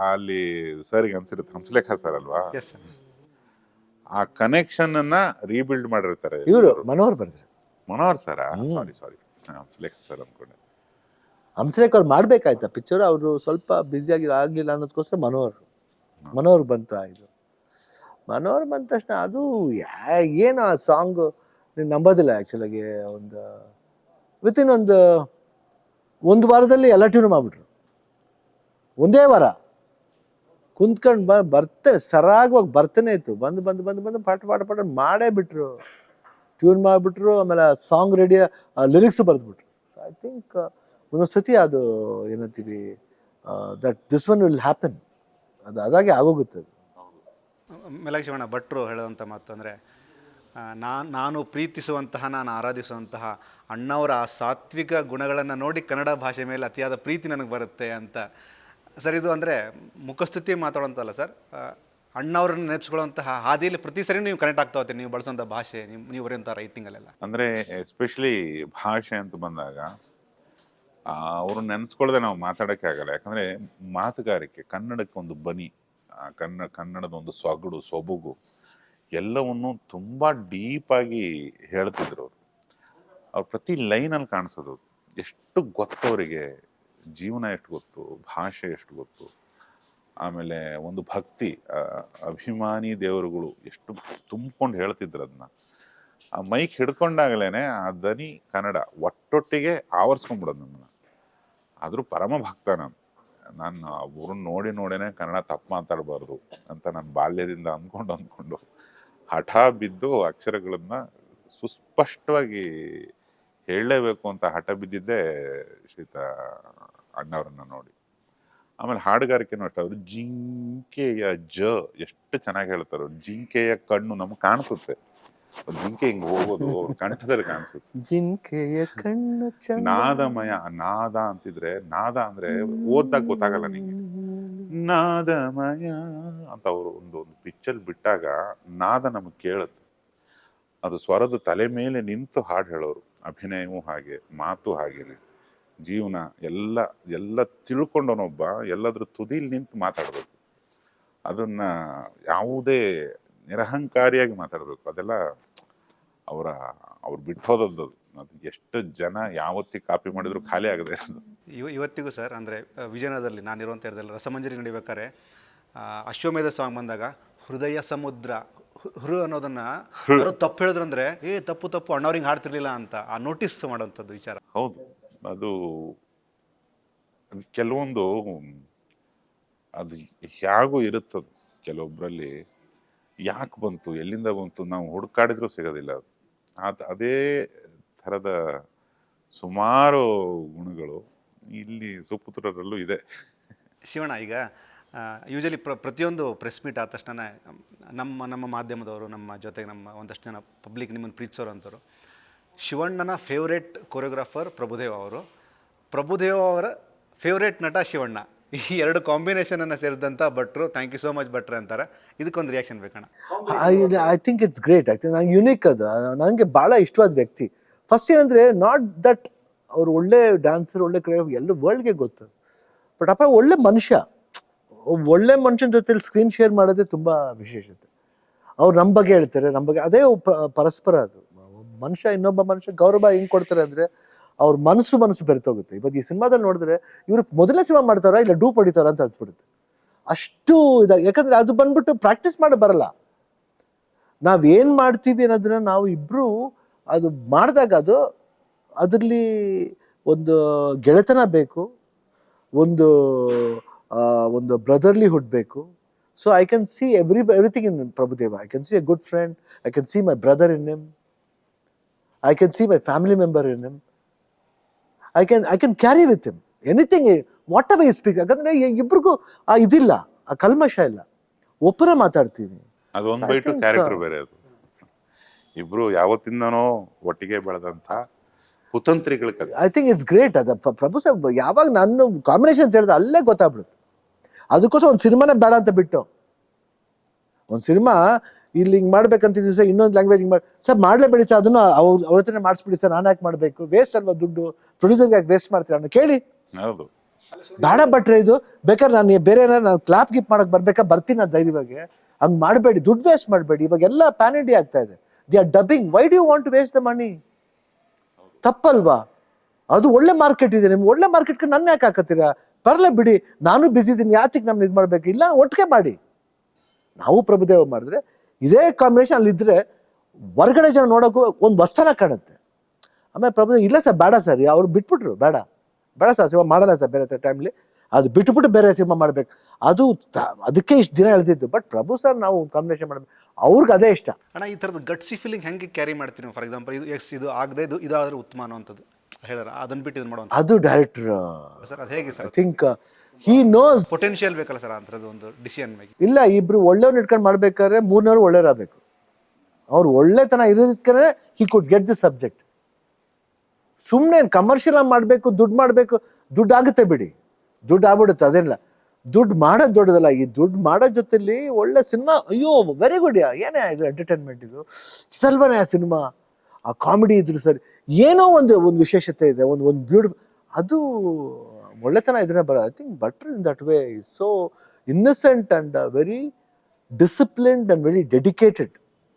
ಅಲ್ಲಿ ಸರ್ಗೆ ಅನ್ಸಿರುತ್ತೆ, ಹಂಸಲೇಖ ಸರ್ ಅಲ್ವಾ, ಆ ಕನೆಕ್ಷನ್ ಅನ್ನ ರೀಬಿಲ್ಡ್ ಮಾಡಿರ್ತಾರೆ ಇವರು ಮನೋಹರ್ ಬರ್ತಾರೆ. ಮನೋಹರ್ ಸರ, ಸಾರಿ ಹಂಸಲೇಖ ಸರ್ ಅನ್ಕೊಂಡೆ. ಹಂಸಲೇಖ ಅವ್ರು ಮಾಡ್ಬೇಕಾಯ್ತಾ ಪಿಕ್ಚರ್, ಅವರು ಸ್ವಲ್ಪ ಬ್ಯುಸಿ ಆಗಿಲ್ಲ ಅನ್ನೋದಕ್ಕೋಸ್ಕರ ಮನೋಹರ್ ಬಂತು. ಇದು ಮನೋಹರ್ ಬಂದ ತಕ್ಷಣ ಅದು ಏನು ಆ ಸಾಂಗ್ ನೀವು ನಂಬೋದಿಲ್ಲ. ಆ್ಯಕ್ಚುಲಾಗಿ ವಿತಿನ್ ಒಂದು ವಾರದಲ್ಲಿ ಎಲ್ಲ ಟ್ಯೂನ್ ಮಾಡಿಬಿಟ್ರು. ಒಂದೇ ವಾರ ಕುಂತ್ಕೊಂಡು ಬರ್ತೇನೆ ಸರಾಗವಾಗಿ ಬರ್ತಾನೆ ಇತ್ತು. ಬಂದು ಪಾಠ ಮಾಡೇ ಬಿಟ್ರು, ಟ್ಯೂನ್ ಮಾಡಿಬಿಟ್ರು. ಆಮೇಲೆ ಸಾಂಗ್ ರೆಡಿ, ಲಿರಿಕ್ಸು ಬರೆದ್ಬಿಟ್ರು. ಸೊ ಐ ಥಿಂಕ್ ಒಂದೊಂದು ಸತಿ ಅದು ಏನಂತೀವಿ that this one will happen, ಅದಾಗೆ ಆಗೋಗುತ್ತೆ. ಮೇಲಾಗಿ ಶಿವಣ್ಣ ಭಟ್ರು ಹೇಳೋವಂಥ ಮಾತು ಅಂದರೆ, ನಾನು ಪ್ರೀತಿಸುವಂತಹ, ನಾನು ಆರಾಧಿಸುವಂತಹ ಅಣ್ಣವರ ಆ ಸಾತ್ವಿಕ ಗುಣಗಳನ್ನು ನೋಡಿ ಕನ್ನಡ ಭಾಷೆ ಮೇಲೆ ಅತಿಯಾದ ಪ್ರೀತಿ ನನಗೆ ಬರುತ್ತೆ ಅಂತ. ಸರ್ ಇದು ಅಂದರೆ ಮುಖಸ್ತುತಿ ಮಾತಾಡೋಂತಲ್ಲ ಸರ್, ಅಣ್ಣವ್ರನ್ನ ನೆನಪಿಸ್ಕೊಳ್ಳುವಂತಹ ಹಾದಿಯಲ್ಲಿ ಪ್ರತಿ ಸರಿ ನೀವು ಕನೆಕ್ಟ್ ಆಗ್ತಾ ಹೋಗ್ತೀರಿ, ನೀವು ಬಳಸೋಂಥ ಭಾಷೆ, ನೀವು ಬರೆಯುವಂಥ ರೈಟಿಂಗಲ್ಲೆಲ್ಲ. ಅಂದರೆ ಎಸ್ಪೆಷಲಿ ಭಾಷೆ ಅಂತ ಬಂದಾಗ ಅವರು ನೆನೆಸ್ಕೊಳ್ಳದೆ ನಾವು ಮಾತಾಡೋಕ್ಕೆ ಆಗಲ್ಲ. ಯಾಕಂದರೆ ಮಾತುಗಾರಿಕೆ, ಕನ್ನಡಕ್ಕೆ ಒಂದು ಬನಿ, ಕನ್ನಡದ ಒಂದು ಸೊಬಗು ಎಲ್ಲವನ್ನು ತುಂಬ ಡೀಪಾಗಿ ಹೇಳ್ತಿದ್ರು ಅವರು. ಅವ್ರು ಪ್ರತಿ ಲೈನಲ್ಲಿ ಕಾಣಿಸೋದು ಎಷ್ಟು ಗೊತ್ತು ಅವರಿಗೆ, ಜೀವನ ಎಷ್ಟು ಗೊತ್ತು, ಭಾಷೆ ಎಷ್ಟು ಗೊತ್ತು, ಆಮೇಲೆ ಒಂದು ಭಕ್ತಿ, ಅಭಿಮಾನಿ ದೇವರುಗಳು ಎಷ್ಟು ತುಂಬಿಕೊಂಡು ಹೇಳ್ತಿದ್ರು. ಅದನ್ನ ಆ ಮೈಕ್ ಹಿಡ್ಕೊಂಡಾಗಲೇ ಆ ದನಿ ಕನ್ನಡ ಒಟ್ಟೊಟ್ಟಿಗೆ ಆವರಿಸ್ಕೊಂಡ್ಬಿಡೋದು ನಮ್ಮನ್ನ. ಆದರೂ ಪರಮ ಭಕ್ತ ನಾನು ಅವ್ರನ್ನ ನೋಡೇನೆ ಕನ್ನಡ ತಪ್ಪು ಮಾತಾಡಬಾರ್ದು ಅಂತ ನಾನು ಬಾಲ್ಯದಿಂದ ಅಂದ್ಕೊಂಡು ಹಠ ಬಿದ್ದು ಅಕ್ಷರಗಳನ್ನ ಸುಸ್ಪಷ್ಟವಾಗಿ ಹೇಳಲೇಬೇಕು ಅಂತ ಹಠ ಬಿದ್ದಿದ್ದೇ ಶ್ರೀತ ಅಣ್ಣವ್ರನ್ನ ನೋಡಿ. ಆಮೇಲೆ ಹಾಡುಗಾರಿಕೆನೂ ಅಷ್ಟೇ, ಅವರು ಜಿಂಕೆಯ ಎಷ್ಟು ಚೆನ್ನಾಗಿ ಹೇಳ್ತಾರೆ. ಜಿಂಕೆಯ ಕಣ್ಣು ನಮ್ಗೆ ಕಾಣಿಸುತ್ತೆ, ಜಿಂಕೆ ಹಿಂಗ್ ಹೋಗೋದು ಕಂಠದಲ್ಲಿ ಕಾಣಿಸುತ್ತೆ. ಜಿಂಕೆಯ ಕಣ್ಣು ನಾದಮಯ, ನಾದ ಅಂತಿದ್ರೆ, ನಾದ ಅಂದ್ರೆ ಓದ್ದಾಗ ಗೊತ್ತಾಗಲ್ಲ ನಿಂಗೆ, ನಾದಮಯ ಅಂತ ಅವರು ಒಂದು ಪಿಚ್ಚಲ್ಲಿ ಬಿಟ್ಟಾಗ ನಾದ ನಮಗ್ ಕೇಳುತ್ತೆ. ಅದು ಸ್ವರದ ತಲೆ ಮೇಲೆ ನಿಂತು ಹಾಡು ಹೇಳೋರು. ಅಭಿನಯವೂ ಹಾಗೆ, ಮಾತು ಹಾಗೇನೆ, ಜೀವನ ಎಲ್ಲ ತಿಳ್ಕೊಂಡವನೊಬ್ಬ ಎಲ್ಲದ್ರ ತುದಿಲ್ ನಿಂತು ಮಾತಾಡ್ಬೇಕು. ಅದನ್ನ ಯಾವುದೇ ನಿರಹಂಕಾರಿಯಾಗಿ ಮಾತಾಡ್ಬೇಕು. ಅದೆಲ್ಲ ಅವ್ರು ಬಿಟ್ಟು ಹೋದದ್ದು. ಅದು ಎಷ್ಟು ಜನ ಯಾವತ್ತಿಗೆ ಕಾಪಿ ಮಾಡಿದ್ರು ಖಾಲಿ ಆಗದೆ. ಇವತ್ತಿಗೂ ಸರ್ ಅಂದರೆ ವಿಜಯನಗರದಲ್ಲಿ ನಾನಿರುವಂಥ ಇರೋದಲ್ಲಿ ರಸಮಂಜರಿ ನಡಿಬೇಕಾದ್ರೆ ಅಶ್ವಮೇಧ ಸಾಂಗ್ ಬಂದಾಗ ಹೃದಯ ಸಮುದ್ರ ಅನ್ನೋದನ್ನ ತಪ್ಪು ಹೇಳಿದ್ರು ಅಂದರೆ ತಪ್ಪು ಅಣ್ಣವ್ರಿಗೆ ಹಾಡ್ತಿರ್ಲಿಲ್ಲ ಅಂತ ಆ ನೋಟಿಸ್ ಮಾಡೋಂಥದ್ದು ವಿಚಾರ. ಹೌದು, ಅದು ಕೆಲವೊಂದು ಅದು ಹೇಗೂ ಇರುತ್ತದು. ಕೆಲವೊಬ್ಬರಲ್ಲಿ ಯಾಕೆ ಬಂತು, ಎಲ್ಲಿಂದ ಬಂತು, ನಾವು ಹುಡುಕಾಡಿದ್ರೂ ಸಿಗೋದಿಲ್ಲ. ಅದೇ ಥರದ ಸುಮಾರು ಗುಣಗಳು ಇಲ್ಲಿ ಸುಪುತ್ರರಲ್ಲೂ ಇದೆ. ಶಿವಣ್ಣ, ಈಗ ಯೂಶಲಿ ಪ್ರತಿಯೊಂದು ಪ್ರೆಸ್ ಮೀಟ್ ಆದ ತಕ್ಷಣ ನಮ್ಮ ಮಾಧ್ಯಮದವರು, ನಮ್ಮ ಜೊತೆಗೆ ನಮ್ಮ ಒಂದಷ್ಟು ಜನ ಪಬ್ಲಿಕ್ ನಿಮ್ಮನ್ನು ಪ್ರೀತಿಸೋರು ಅಂತವರು, ಶಿವಣ್ಣನ ಫೇವ್ರೇಟ್ ಕೊರಿಯೋಗ್ರಾಫರ್ ಪ್ರಭುದೇವ ಅವರು, ಪ್ರಭುದೇವ ಅವರ ಫೇವ್ರೇಟ್ ನಟ ಶಿವಣ್ಣ, ಈ ಎರಡು ಕಾಂಬಿನೇಷನನ್ನು ಸೇರಿದಂಥ ಭಟ್ರು ಥ್ಯಾಂಕ್ ಯು ಸೋ ಮಚ್ ಭಟ್ರೆ ಅಂತಾರೆ. ಇದಕ್ಕೊಂದು ರಿಯಾಕ್ಷನ್ ಬೇಕಣ್ಣ. I think it's great. I think ನಂಗೆ ಯುನೀಕ್ ಅದು, ನನಗೆ ಭಾಳ ಇಷ್ಟವಾದ ವ್ಯಕ್ತಿ. ಫಸ್ಟ್ ಏನಂದರೆ ನಾಟ್ ದಟ್ ಅವ್ರು ಒಳ್ಳೆ ಡ್ಯಾನ್ಸರ್, ಒಳ್ಳೆ ಕ್ರಿಯೇಟರ್, ಎಲ್ಲ ವರ್ಲ್ಡ್ಗೆ ಗೊತ್ತು. ಬಟ್ ಅಪ್ಪ ಒಳ್ಳೆ ಮನುಷ್ಯ, ಒಳ್ಳೆ ಮನುಷ್ಯನ ಜೊತೆ ಸ್ಕ್ರೀನ್ ಶೇರ್ ಮಾಡೋದೇ ತುಂಬಾ ವಿಶೇಷತೆ. ಅವ್ರು ನಮ್ಮ ಬಗ್ಗೆ ಹೇಳ್ತಾರೆ, ನಮ್ಮ ಬಗ್ಗೆ ಅದೇ ಪರಸ್ಪರ ಅದು. ಮನುಷ್ಯ ಇನ್ನೊಬ್ಬ ಮನುಷ್ಯ ಗೌರವ ಹೆಂಗ್ ಕೊಡ್ತಾರೆ ಅಂದ್ರೆ ಅವ್ರ ಮನಸ್ಸು ಬೆರೆತೋಗುತ್ತೆ. ಇವತ್ತು ಈ ಸಿನಿಮಾದಲ್ಲಿ ನೋಡಿದ್ರೆ ಇವ್ರು ಮೊದಲನೇ ಸಿನಿಮಾ ಮಾಡ್ತಾರ ಇಲ್ಲ ಡೂಪ್ ಹೊಡಿತಾರ ಅಂತ ಅನ್ಸ್ಬಿಡುತ್ತೆ. ಅಷ್ಟು ಯಾಕಂದ್ರೆ ಅದು ಬಂದ್ಬಿಟ್ಟು ಪ್ರಾಕ್ಟೀಸ್ ಮಾಡಿ ಬರಲ್ಲ. ನಾವೇನ್ ಮಾಡ್ತೀವಿ ಅನ್ನೋದನ್ನ ನಾವು ಇಬ್ರು ಅದು ಮಾಡಿದಾಗ ಅದರಲ್ಲಿ ಒಂದು ಗೆಳೆತನ ಬೇಕು, ಒಂದು ಒಂದು ಬ್ರದರ್ಲಿಹುಡ್ ಬೇಕು. So I can see everything in Prabhudeva. I can see a good friend, I can see my brother in him, I can see my family member in him, I can carry with him anything whatever you speak. ಯಾಕಂದ್ರೆ ಇಬ್ರಿಗೂ ಇದಿಲ್ಲ, ಆ ಕಲ್ಮಶ ಇಲ್ಲ, ಒಬ್ಬರ ಮಾತಾಡ್ತೀವಿ. ಅದು ಒಂದು ಬೈಟು ಕ್ಯಾರೆಕ್ಟರ್ ಬೇರೆ. ಅದು ಇಬ್ರು ಯಾವತ್ತಿಂದನೋ ಒಟ್ಟಿಗೆ ಬೆಳೆದಂತ ಕುತಂತ್ರಿಗಳ ಕಥೆ. I think it's great. ಅದು ಪ್ರಭು ಸಾಹೇಬ್ ಯಾವಾಗ ನಾನು ಕಾಂಬಿನೇಷನ್ ಅಂತ ಹೇಳಿದ್ರೆ ಅಲ್ಲೇ ಗೊತ್ತಾಗ್ಬಿಡುತ್ತೆ. ಅದಕ್ಕೋಸ್ಕರ ಒಂದು ಸಿನಿಮಾನೇ ಬೇಡ ಅಂತ ಬಿಟ್ಟು, ಒಂದು ಸಿನಿಮಾ ಇಲ್ಲಿ ಹಿಂಗೆ ಮಾಡ್ಬೇಕಂತಿದ್ವಿ ಸರ್, ಇನ್ನೊಂದು ಲ್ಯಾಂಗ್ವೇಜ್ ಹಿಂಗೆ ಮಾಡಿ ಸರ್ ಮಾಡಲೇಬೇಡಿ ಸರ್, ಅದನ್ನು ಅವ್ರ ಹತ್ರನೇ ಮಾಡಿಸ್ಬಿಡಿ ಸರ್, ನಾನು ಯಾಕೆ ಮಾಡಬೇಕು, ವೇಸ್ಟ್ ಅಲ್ವಾ ದುಡ್ಡು, ಪ್ರೊಡ್ಯೂಸರ್ಗೆ ಯಾಕೆ ವೇಸ್ಟ್ ಮಾಡ್ತೀರಾ ಅನ್ನೋ ಕೇಳಿ. ಹೌದು, ಬೇಡ ಭಟ್ರೆ ಇದು ಬೇಕಾದ್ರೆ ನಾನು ಬೇರೆ ಏನಾರು ನಾನು ಕ್ಲಾಪ್ ಗಿಪ್ ಮಾಡಕ್ಕೆ ಬರ್ಬೇಕಾ ಬರ್ತೀನಿ ನಾನು ಧೈರ್ಯವಾಗಿ. ಹಂಗೆ ಮಾಡಬೇಡಿ, ದುಡ್ಡು ವೇಸ್ಟ್ ಮಾಡಬೇಡಿ. ಇವಾಗ ಎಲ್ಲ ಪ್ಯಾನ್ ಇಂಡಿಯಾ ಆಗ್ತಾ ಇದೆ, the are dubbing, why do you want to waste the money? ತಪ್ಪಲ್ವಾ? ಅದು ಒಳ್ಳೆ ಮಾರ್ಕೆಟ್ ಇದೆ, ನಿಮ್ಗೆ ಒಳ್ಳೆ ಮಾರ್ಕೆಟ್ಗೆ ನನ್ನ ಯಾಕೆ ಹಾಕತ್ತೀರಾ? ಬರಲೇ ಬಿಡಿ, ನಾನು ಬಿಸಿ ಇದ್ದೀನಿ, ಯಾತಿಗೆ ನಮ್ಗೆ ಇದು ಮಾಡಬೇಕು? ಇಲ್ಲ ಒಟ್ಟಿಗೆ ಮಾಡಿ. ನಾವು ಪ್ರಭುದೇವ ಮಾಡಿದ್ರೆ ಇದೇ ಕಾಂಬಿನೇಷನ್ ಅಲ್ಲಿದ್ದರೆ ಹೊರಗಡೆ ಜನ ನೋಡೋಕ್ಕೂ ಒಂದು ವಸ್ತನ ಕಾಣುತ್ತೆ. ಆಮೇಲೆ ಪ್ರಭುದೇವ ಇಲ್ಲ ಸರ್ ಬೇಡ ಸರ್, ಅವ್ರು ಬಿಟ್ಬಿಟ್ರು, ಬೇಡ ಸರ್ ಸಿನಿಮಾ ಮಾಡೋಣ ಸರ್ ಬೇರೆ ಟೈಮ್ಲಿ, ಅದು ಬಿಟ್ಬಿಟ್ಟು ಬೇರೆ ಸಿನಿಮಾ ಮಾಡ್ಬೇಕು. ಅದಕ್ಕೆ ಇಷ್ಟು ದಿನ ಹೇಳ್ತಿದ್ದು. ಬಟ್ ಪ್ರಭು ಸರ್ ನಾವು ಕಾಂಬಿನೇಷನ್ ಮಾಡಬೇಕು, ಅವ್ರಿಗೆ ಅದೇ ಇಷ್ಟ. ಅಣ್ಣ ಈ ಥರದ ಗಟ್ಸಿ ಫೀಲಿಂಗ್ ಹೆಂಗೆ ಕ್ಯಾರಿ ಮಾಡ್ತೀರಿ? ಫಾರ್ ಎಕ್ಸಾಂಪಲ್ ಇದು ಆಗದೆ ಇದಾದ್ರೆ ಉತ್ತಮ ಅನ್ನೋಂಥದ್ದು ಹೇಳಾರ, ಅದನ್ನ ಬಿಟ್ಟು ಇದನ್ನು ಮಾಡೋದು ಅದು ಡೈರೆಕ್ಟರ್ ಸರ್, ಅದು ಹೇಗೆ sir? I think he knows. Potential ಬೇಕಲ್ಲ ಸರ್ ಅಂಥದ್ದು ಒಂದು ಡಿಸಿಷನ್ ಮೇಕಿಂಗ್. ಇಲ್ಲ, ಇಬ್ರು ಒಳ್ಳೆಯವ್ರು ಇಟ್ಕೊಂಡು ಮಾಡ್ಬೇಕಾದ್ರೆ ಮೂರನೇವ್ರು ಒಳ್ಳೆಯವ್ರಾಗಬೇಕು. ಅವ್ರು ಒಳ್ಳೆತನ ಇರೋದಕ್ಕೆ ಹಿ ಕುಡ್ ಗೆಟ್ ದಿ ಸಬ್ಜೆಕ್ಟ್. ಸುಮ್ಮನೆ ಕಮರ್ಷಿಯಲ್ ಆಗಿ ಮಾಡಬೇಕು, ದುಡ್ಡು ಆಗುತ್ತೆ ಬಿಡಿ, ದುಡ್ಡು ಆಗ್ಬಿಡುತ್ತೆ, ಅದೇನಿಲ್ಲ. ದುಡ್ಡು ಮಾಡೋದು ದೊಡ್ಡದಲ್ಲ, ಈ ದುಡ್ಡು ಮಾಡೋ ಜೊತೆಲಿ ಒಳ್ಳೆ ಸಿನಿಮಾ, ಅಯ್ಯೋ ವೆರಿ ಗುಡ್, ಏನೇ ಇದು ಎಂಟರ್ಟೈನ್ಮೆಂಟ್, ಇದು ಸಲ್ವನೇ ಆ ಸಿನಿಮಾ, ಆ ಕಾಮಿಡಿ ಇದ್ರು ಸರಿ, ಏನೋ ಒಂದು ವಿಶೇಷತೆ ಇದೆ, ಒಂದು ಬ್ಯೂಟಿಫುಲ್, ಅದು ಒಳ್ಳೆತನ ಇದನ್ನೇ ಬರೋದು. ಐ ಥಿಂಕ್ ಭಟ್ರು ಇನ್ that way is so innocent and very disciplined and very dedicated.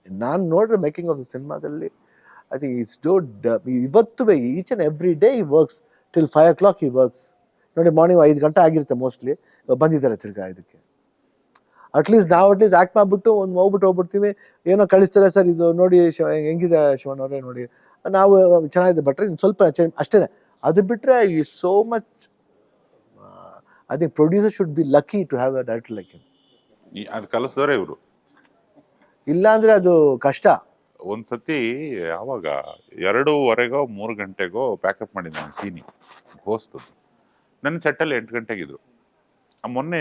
ನಾನು ನೋಡ್ರೆ ಮೇಕಿಂಗ್ ಆಫ್ ದ ಸಿನಿಮಾದಲ್ಲಿ ಐ ಥಿಂಕ್ ಇಟ್ಸ್ ಇವತ್ತು ಈಚ್ ಆ್ಯಂಡ್ ಎವ್ರಿ ಡೇ ಈ ವರ್ಕ್ಸ್ ಟಿಲ್ 5 o'clock ಈ ವರ್ಕ್ಸ್. ನೋಡಿ, ಮಾರ್ನಿಂಗ್ 5 ಗಂಟೆ ಆಗಿರುತ್ತೆ ಮೋಸ್ಟ್ಲಿ, ಬಂದಿದ್ದಾರೆ ತಿರ್ಗಾ ಇದಕ್ಕೆ. ಅಟ್ಲೀಸ್ಟ್ ಆ್ಯಕ್ಟ್ ಮಾಡಿಬಿಟ್ಟು ಹೋಗ್ಬಿಡ್ತೀವಿ, ಏನೋ ಕಳಿಸ್ತಾರೆ ಸರ್, ಇದು ನೋಡಿ ಹೆಂಗಿದೆ ಶಿವಣ್ಣ ಅವರೇ ನೋಡಿ, ನಾವು ಚೆನ್ನಾಗಿದೆ ಭಟ್ರೆ ಸ್ವಲ್ಪ ಚೇಂಜ್ ಅಷ್ಟೇ. ಅದು ಬಿಟ್ಟರೆ ಈ so much. I think producer should be lucky to have a director like him. ಅದು ಕಲಿಸಿದ್ರೆ ಇವರು, ಇಲ್ಲ ಅಂದರೆ ಅದು ಕಷ್ಟ. ಒಂದ್ಸತಿ ಯಾವಾಗ 2:15 3 ಗಂಟೆಗೋ ಪ್ಯಾಕಪ್ ಮಾಡಿದ್ದೆ ನಾನು ಸೀನಿ ಹೋಸ್ಟ್. ನನ್ನ ಸೆಟ್ಟಲ್ಲಿ 8 ಗಂಟೆಗಿದ್ರು. ಮೊನ್ನೆ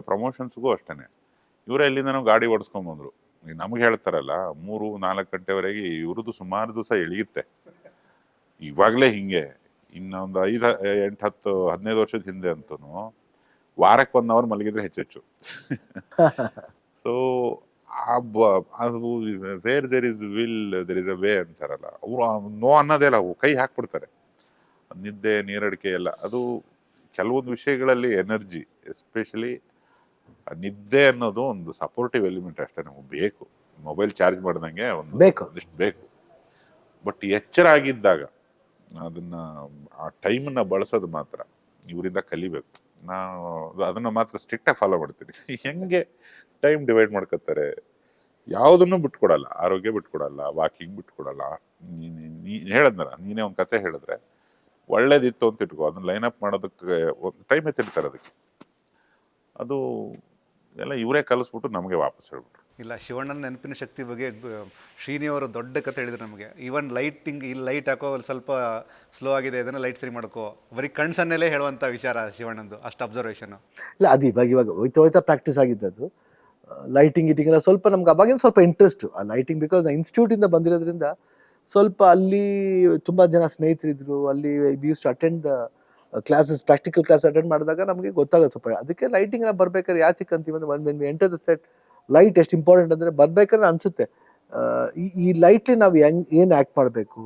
ಪ್ರಮೋಷನ್ಸ್ಗೂ ಅಷ್ಟೇ ಇವರೇ ಎಲ್ಲಿಂದನೋ ಗಾಡಿ ಓಡಿಸ್ಕೊಂಡ್ಬಂದ್ರು. ನಮ್ಗೆ ಹೇಳ್ತಾರಲ್ಲ 3-4 ಗಂಟೆವರೆಗೆ ಇವ್ರದ್ದು ಸುಮಾರು ದಿವಸ ಎಳೆಯುತ್ತೆ. ಇವಾಗಲೇ ಹಿಂಗೆ, ಇನ್ನೊಂದು 5, 8, 10, 15 ವರ್ಷದ ಹಿಂದೆ ಅಂತೂ ವಾರಕ್ಕೆ 1 hour ಮಲಗಿದ್ರೆ ಹೆಚ್ಚು. ಸೊ ಅದು where there is will there is a way ಅಂತಾರಲ್ಲ, ಅವರು ನೋ ಅನ್ನೋದೇ ಇಲ್ಲ, ಕೈ ಹಾಕ್ಬಿಡ್ತಾರೆ. ನಿದ್ದೆ, ನೀರಡಿಕೆ ಎಲ್ಲ, ಅದು ಕೆಲವೊಂದು ವಿಷಯಗಳಲ್ಲಿ ಎನರ್ಜಿ, ಎಸ್ಪೆಷಲಿ ನಿದ್ದೆ ಅನ್ನೋದು ಒಂದು ಸಪೋರ್ಟಿವ್ ಎಲಿಮೆಂಟ್ ಅಷ್ಟೇ ನಮಗೆ ಬೇಕು. ಮೊಬೈಲ್ ಚಾರ್ಜ್ ಮಾಡ್ದಂಗೆ ಒಂದಿಷ್ಟು ಬೇಕು. ಬಟ್ ಎಚ್ಚರ ಆಗಿದ್ದಾಗ ಅದನ್ನ ಆ ಟೈಮನ್ನ ಬಳಸೋದು ಮಾತ್ರ ಇವರಿಂದ ಕಲಿಬೇಕು. ನಾನು ಅದನ್ನ ಮಾತ್ರ ಸ್ಟ್ರಿಕ್ಟಾಗಿ ಫಾಲೋ ಮಾಡ್ತೀನಿ. ಹೆಂಗೆ ಟೈಮ್ ಡಿವೈಡ್ ಮಾಡ್ಕೊತಾರೆ, ಯಾವುದನ್ನು ಬಿಟ್ಕೊಡಲ್ಲ, ಆರೋಗ್ಯ ಬಿಟ್ಕೊಡಲ್ಲ, ವಾಕಿಂಗ್ ಬಿಟ್ಕೊಡಲ್ಲ. ನೀನು ಹೇಳದ್ನಲ್ಲ, ನೀನೇ ಒಂದು ಕತೆ ಹೇಳಿದ್ರೆ ಒಳ್ಳೇದಿತ್ತು ಅಂತ ಇಟ್ಕೋ, ಅದನ್ನ ಲೈನ್ ಅಪ್ ಮಾಡೋದಕ್ಕೆ ಒಂದು ಟೈಮ್ ಎತ್ತಿರ್ತಾರೆ ಅದಕ್ಕೆ. ಅದು ಎಲ್ಲ ಇವರೇ ಕಲಿಸ್ಬಿಟ್ಟು ನಮಗೆ ವಾಪಸ್ ಹೇಳ್ಬಿಟ್ರು. ಇಲ್ಲ, ಶಿವಣ್ಣನ ನೆನಪಿನ ಶಕ್ತಿ ಬಗ್ಗೆ ಶ್ರೀನಿಯವರು ದೊಡ್ಡ ಕತೆ ಹೇಳಿದ್ರು ನಮಗೆ. ಈವನ್ ಲೈಟಿಂಗ್, ಇಲ್ಲಿ ಲೈಟ್ ಹಾಕೋ ಸ್ವಲ್ಪ ಸ್ಲೋ ಆಗಿದೆ, ಇದನ್ನು ಲೈಟ್ ಸರಿ ಮಾಡ್ಕೋ, ಬರೀ ಕಣ್ಸನ್ನೆಲ್ಲೇ ಹೇಳುವಂಥ ವಿಚಾರ ಶಿವಣ್ಣಂದು, ಅಷ್ಟು ಅಬ್ಸರ್ವೇಷನು. ಇಲ್ಲ, ಅದು ಇವಾಗ ಹೋಯ್ತಾ ಪ್ರಾಕ್ಟೀಸ್ ಆಗಿದ್ದದು. ಲೈಟಿಂಗ್ ಎಲ್ಲ ಸ್ವಲ್ಪ ನಮ್ಗೆ ಅವಾಗಿನ ಸ್ವಲ್ಪ ಇಂಟ್ರೆಸ್ಟ್ ಆ ಲೈಟಿಂಗ್, ಬಿಕಾಸ್ ನಾನು ಇನ್ಸ್ಟಿಟ್ಯೂಟಿಂದ ಬಂದಿರೋದ್ರಿಂದ ಸ್ವಲ್ಪ ಅಲ್ಲಿ ತುಂಬ ಜನ ಸ್ನೇಹಿತರಿದ್ರು. ಅಲ್ಲಿ we use to attend the classes, practical class attend ಮಾಡಿದಾಗ ನಮಗೆ ಗೊತ್ತಾಗುತ್ತೆ ಸ್ವಲ್ಪ. ಅದಕ್ಕೆ ಲೈಟಿಂಗ್ ಎಲ್ಲ ಬರ್ಬೇಕಾದ್ರೆ ಯಾತಿಕ್ ಅಂತೀವಿ ಅಂದರೆ, when we enter the set, light ಎಷ್ಟು ಇಂಪಾರ್ಟೆಂಟ್ ಅಂದರೆ ಬರ್ಬೇಕಾದ್ರೆ ಅನಿಸುತ್ತೆ ಈ ಲೈಟ್ಲಿ ನಾವು ಏನು ಆ್ಯಕ್ಟ್ ಮಾಡಬೇಕು,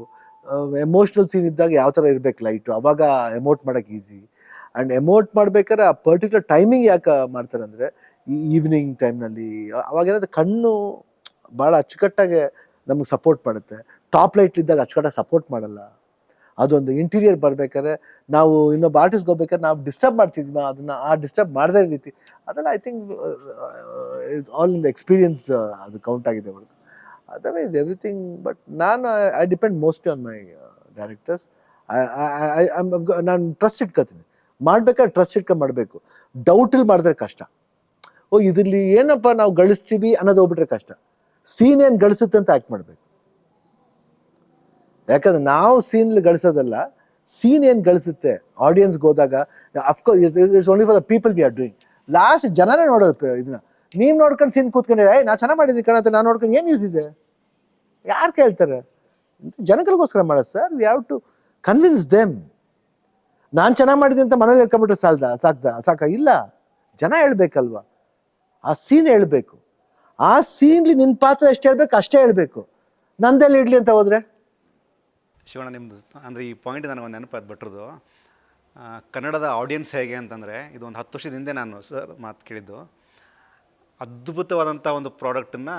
ಎಮೋಷ್ನಲ್ ಸೀನ್ ಇದ್ದಾಗ ಯಾವ ಥರ ಇರಬೇಕು ಲೈಟು, ಅವಾಗ ಎಮೋಟ್ ಮಾಡೋಕ್ಕೆ ಈಸಿ. ಆ್ಯಂಡ್ ಎಮೋಟ್ ಮಾಡ್ಬೇಕಾದ್ರೆ ಆ ಪರ್ಟಿಕ್ಯುಲರ್ ಟೈಮಿಂಗ್ ಯಾಕೆ ಮಾಡ್ತಾರೆ ಅಂದರೆ ಈ ಈವ್ನಿಂಗ್ ಟೈಮ್ನಲ್ಲಿ ಅವಾಗೇನಾದ್ರು ಕಣ್ಣು ಭಾಳ ಅಚ್ಚುಕಟ್ಟಾಗಿ ನಮಗೆ ಸಪೋರ್ಟ್ ಮಾಡುತ್ತೆ. ಟಾಪ್ ಲೈಟ್ ಇದ್ದಾಗ ಅಚ್ಚುಕಟ್ಟಾಗಿ ಸಪೋರ್ಟ್ ಮಾಡಲ್ಲ. ಅದೊಂದು ಇಂಟೀರಿಯರ್ ಬರ್ಬೇಕಾದ್ರೆ ನಾವು ಇನ್ನೊಬ್ಬ ಆರ್ಟಿಸ್ಟ್ಗೆ ಹೋಗ್ಬೇಕಾದ್ರೆ ನಾವು ಡಿಸ್ಟರ್ಬ್ ಮಾಡ್ತಿದ್ವಿ, ಅದನ್ನು ಆ ಡಿಸ್ಟರ್ಬ್ ಮಾಡದೇ ರೀತಿ ಅದೆಲ್ಲ I think all in the experience ಅದು ಕೌಂಟ್ ಆಗಿದೆ ಹೊರತು ಅದರ್ವೈಸ್ ಎವ್ರಿಥಿಂಗ್. ಬಟ್ ನಾನು I depend mostly on my directors. ನಾನು ಟ್ರಸ್ಟ್ ಇಟ್ಕೊತೀನಿ, ಮಾಡ್ಬೇಕಾದ್ರೆ ಟ್ರಸ್ಟ್ ಇಟ್ಕೊಂಡು ಮಾಡಬೇಕು. ಡೌಟಲ್ಲಿ ಮಾಡಿದ್ರೆ ಕಷ್ಟ. ಇದರಲ್ಲಿ ಏನಪ್ಪ ನಾವು ಗಳಿಸ್ತೀವಿ ಅನ್ನೋದು ಹೋಗ್ಬಿಟ್ರೆ ಕಷ್ಟ. ಸೀನ್ ಏನು ಗಳಿಸುತ್ತೆ ಅಂತ ಆ್ಯಕ್ಟ್ ಮಾಡಬೇಕು. ಯಾಕಂದ್ರೆ ನಾವು ಸೀನ್ಲಿ ಗಳಿಸೋದಲ್ಲ, ಸೀನ್ ಏನು ಗಳಿಸುತ್ತೆ ಆಡಿಯನ್ಸ್ಗೆ ಹೋದಾಗ. Of course it's only for the people we are doing. Last ಜನನೇ ನೋಡೋದು ಇದನ್ನ. ನೀವು ನೋಡ್ಕೊಂಡು ಸೀನ್ ಕೂತ್ಕೊಂಡ್ರೆ ನಾ ಚೆನ್ನಾಗಿ ಮಾಡಿದ್ವಿ ಕಣತ್ತೆ, ನಾನು ನೋಡ್ಕೊಂಡು ಏನು ಯೂಸ್ ಇದೆ, ಯಾರು ಕೇಳ್ತಾರೆ? ಜನಗಳಿಗೋಸ್ಕರ ಮಾಡೋದು sir. We have to convince them. ನಾನು ಚೆನ್ನಾಗಿ ಮಾಡಿದೆ ಅಂತ ಮನೇಲಿ ಹೇಳ್ಕೊಂಬಿಟ್ರೆ ಸಾಕ? ಇಲ್ಲ, ಜನ ಹೇಳ್ಬೇಕಲ್ವ, ಆ ಸೀನ್ ಹೇಳ್ಬೇಕು. ಆ ಸೀನ್ಲಿ ನಿನ್ನ ಪಾತ್ರ ಎಷ್ಟು ಹೇಳ್ಬೇಕು ಅಷ್ಟೇ ಹೇಳ್ಬೇಕು. ನಂದೆಲ್ಲ ಇಡ್ಲಿ ಅಂತ ಹೋದ್ರೆ ಶಿವಣ್ಣ, ನಿಮ್ಮದು ಅಂದರೆ ಈ ಪಾಯಿಂಟ್ ನನಗೊಂದು ನೆನಪಾದ ಭಟ್ರದ್ದು. ಕನ್ನಡದ ಆಡಿಯನ್ಸ್ ಹೇಗೆ ಅಂತಂದರೆ, ಇದು ಒಂದು 10 ವರ್ಷದ ಹಿಂದೆ ನಾನು ಸರ್ ಮಾತು ಕೇಳಿದ್ದು. ಅದ್ಭುತವಾದಂಥ ಒಂದು ಪ್ರಾಡಕ್ಟನ್ನು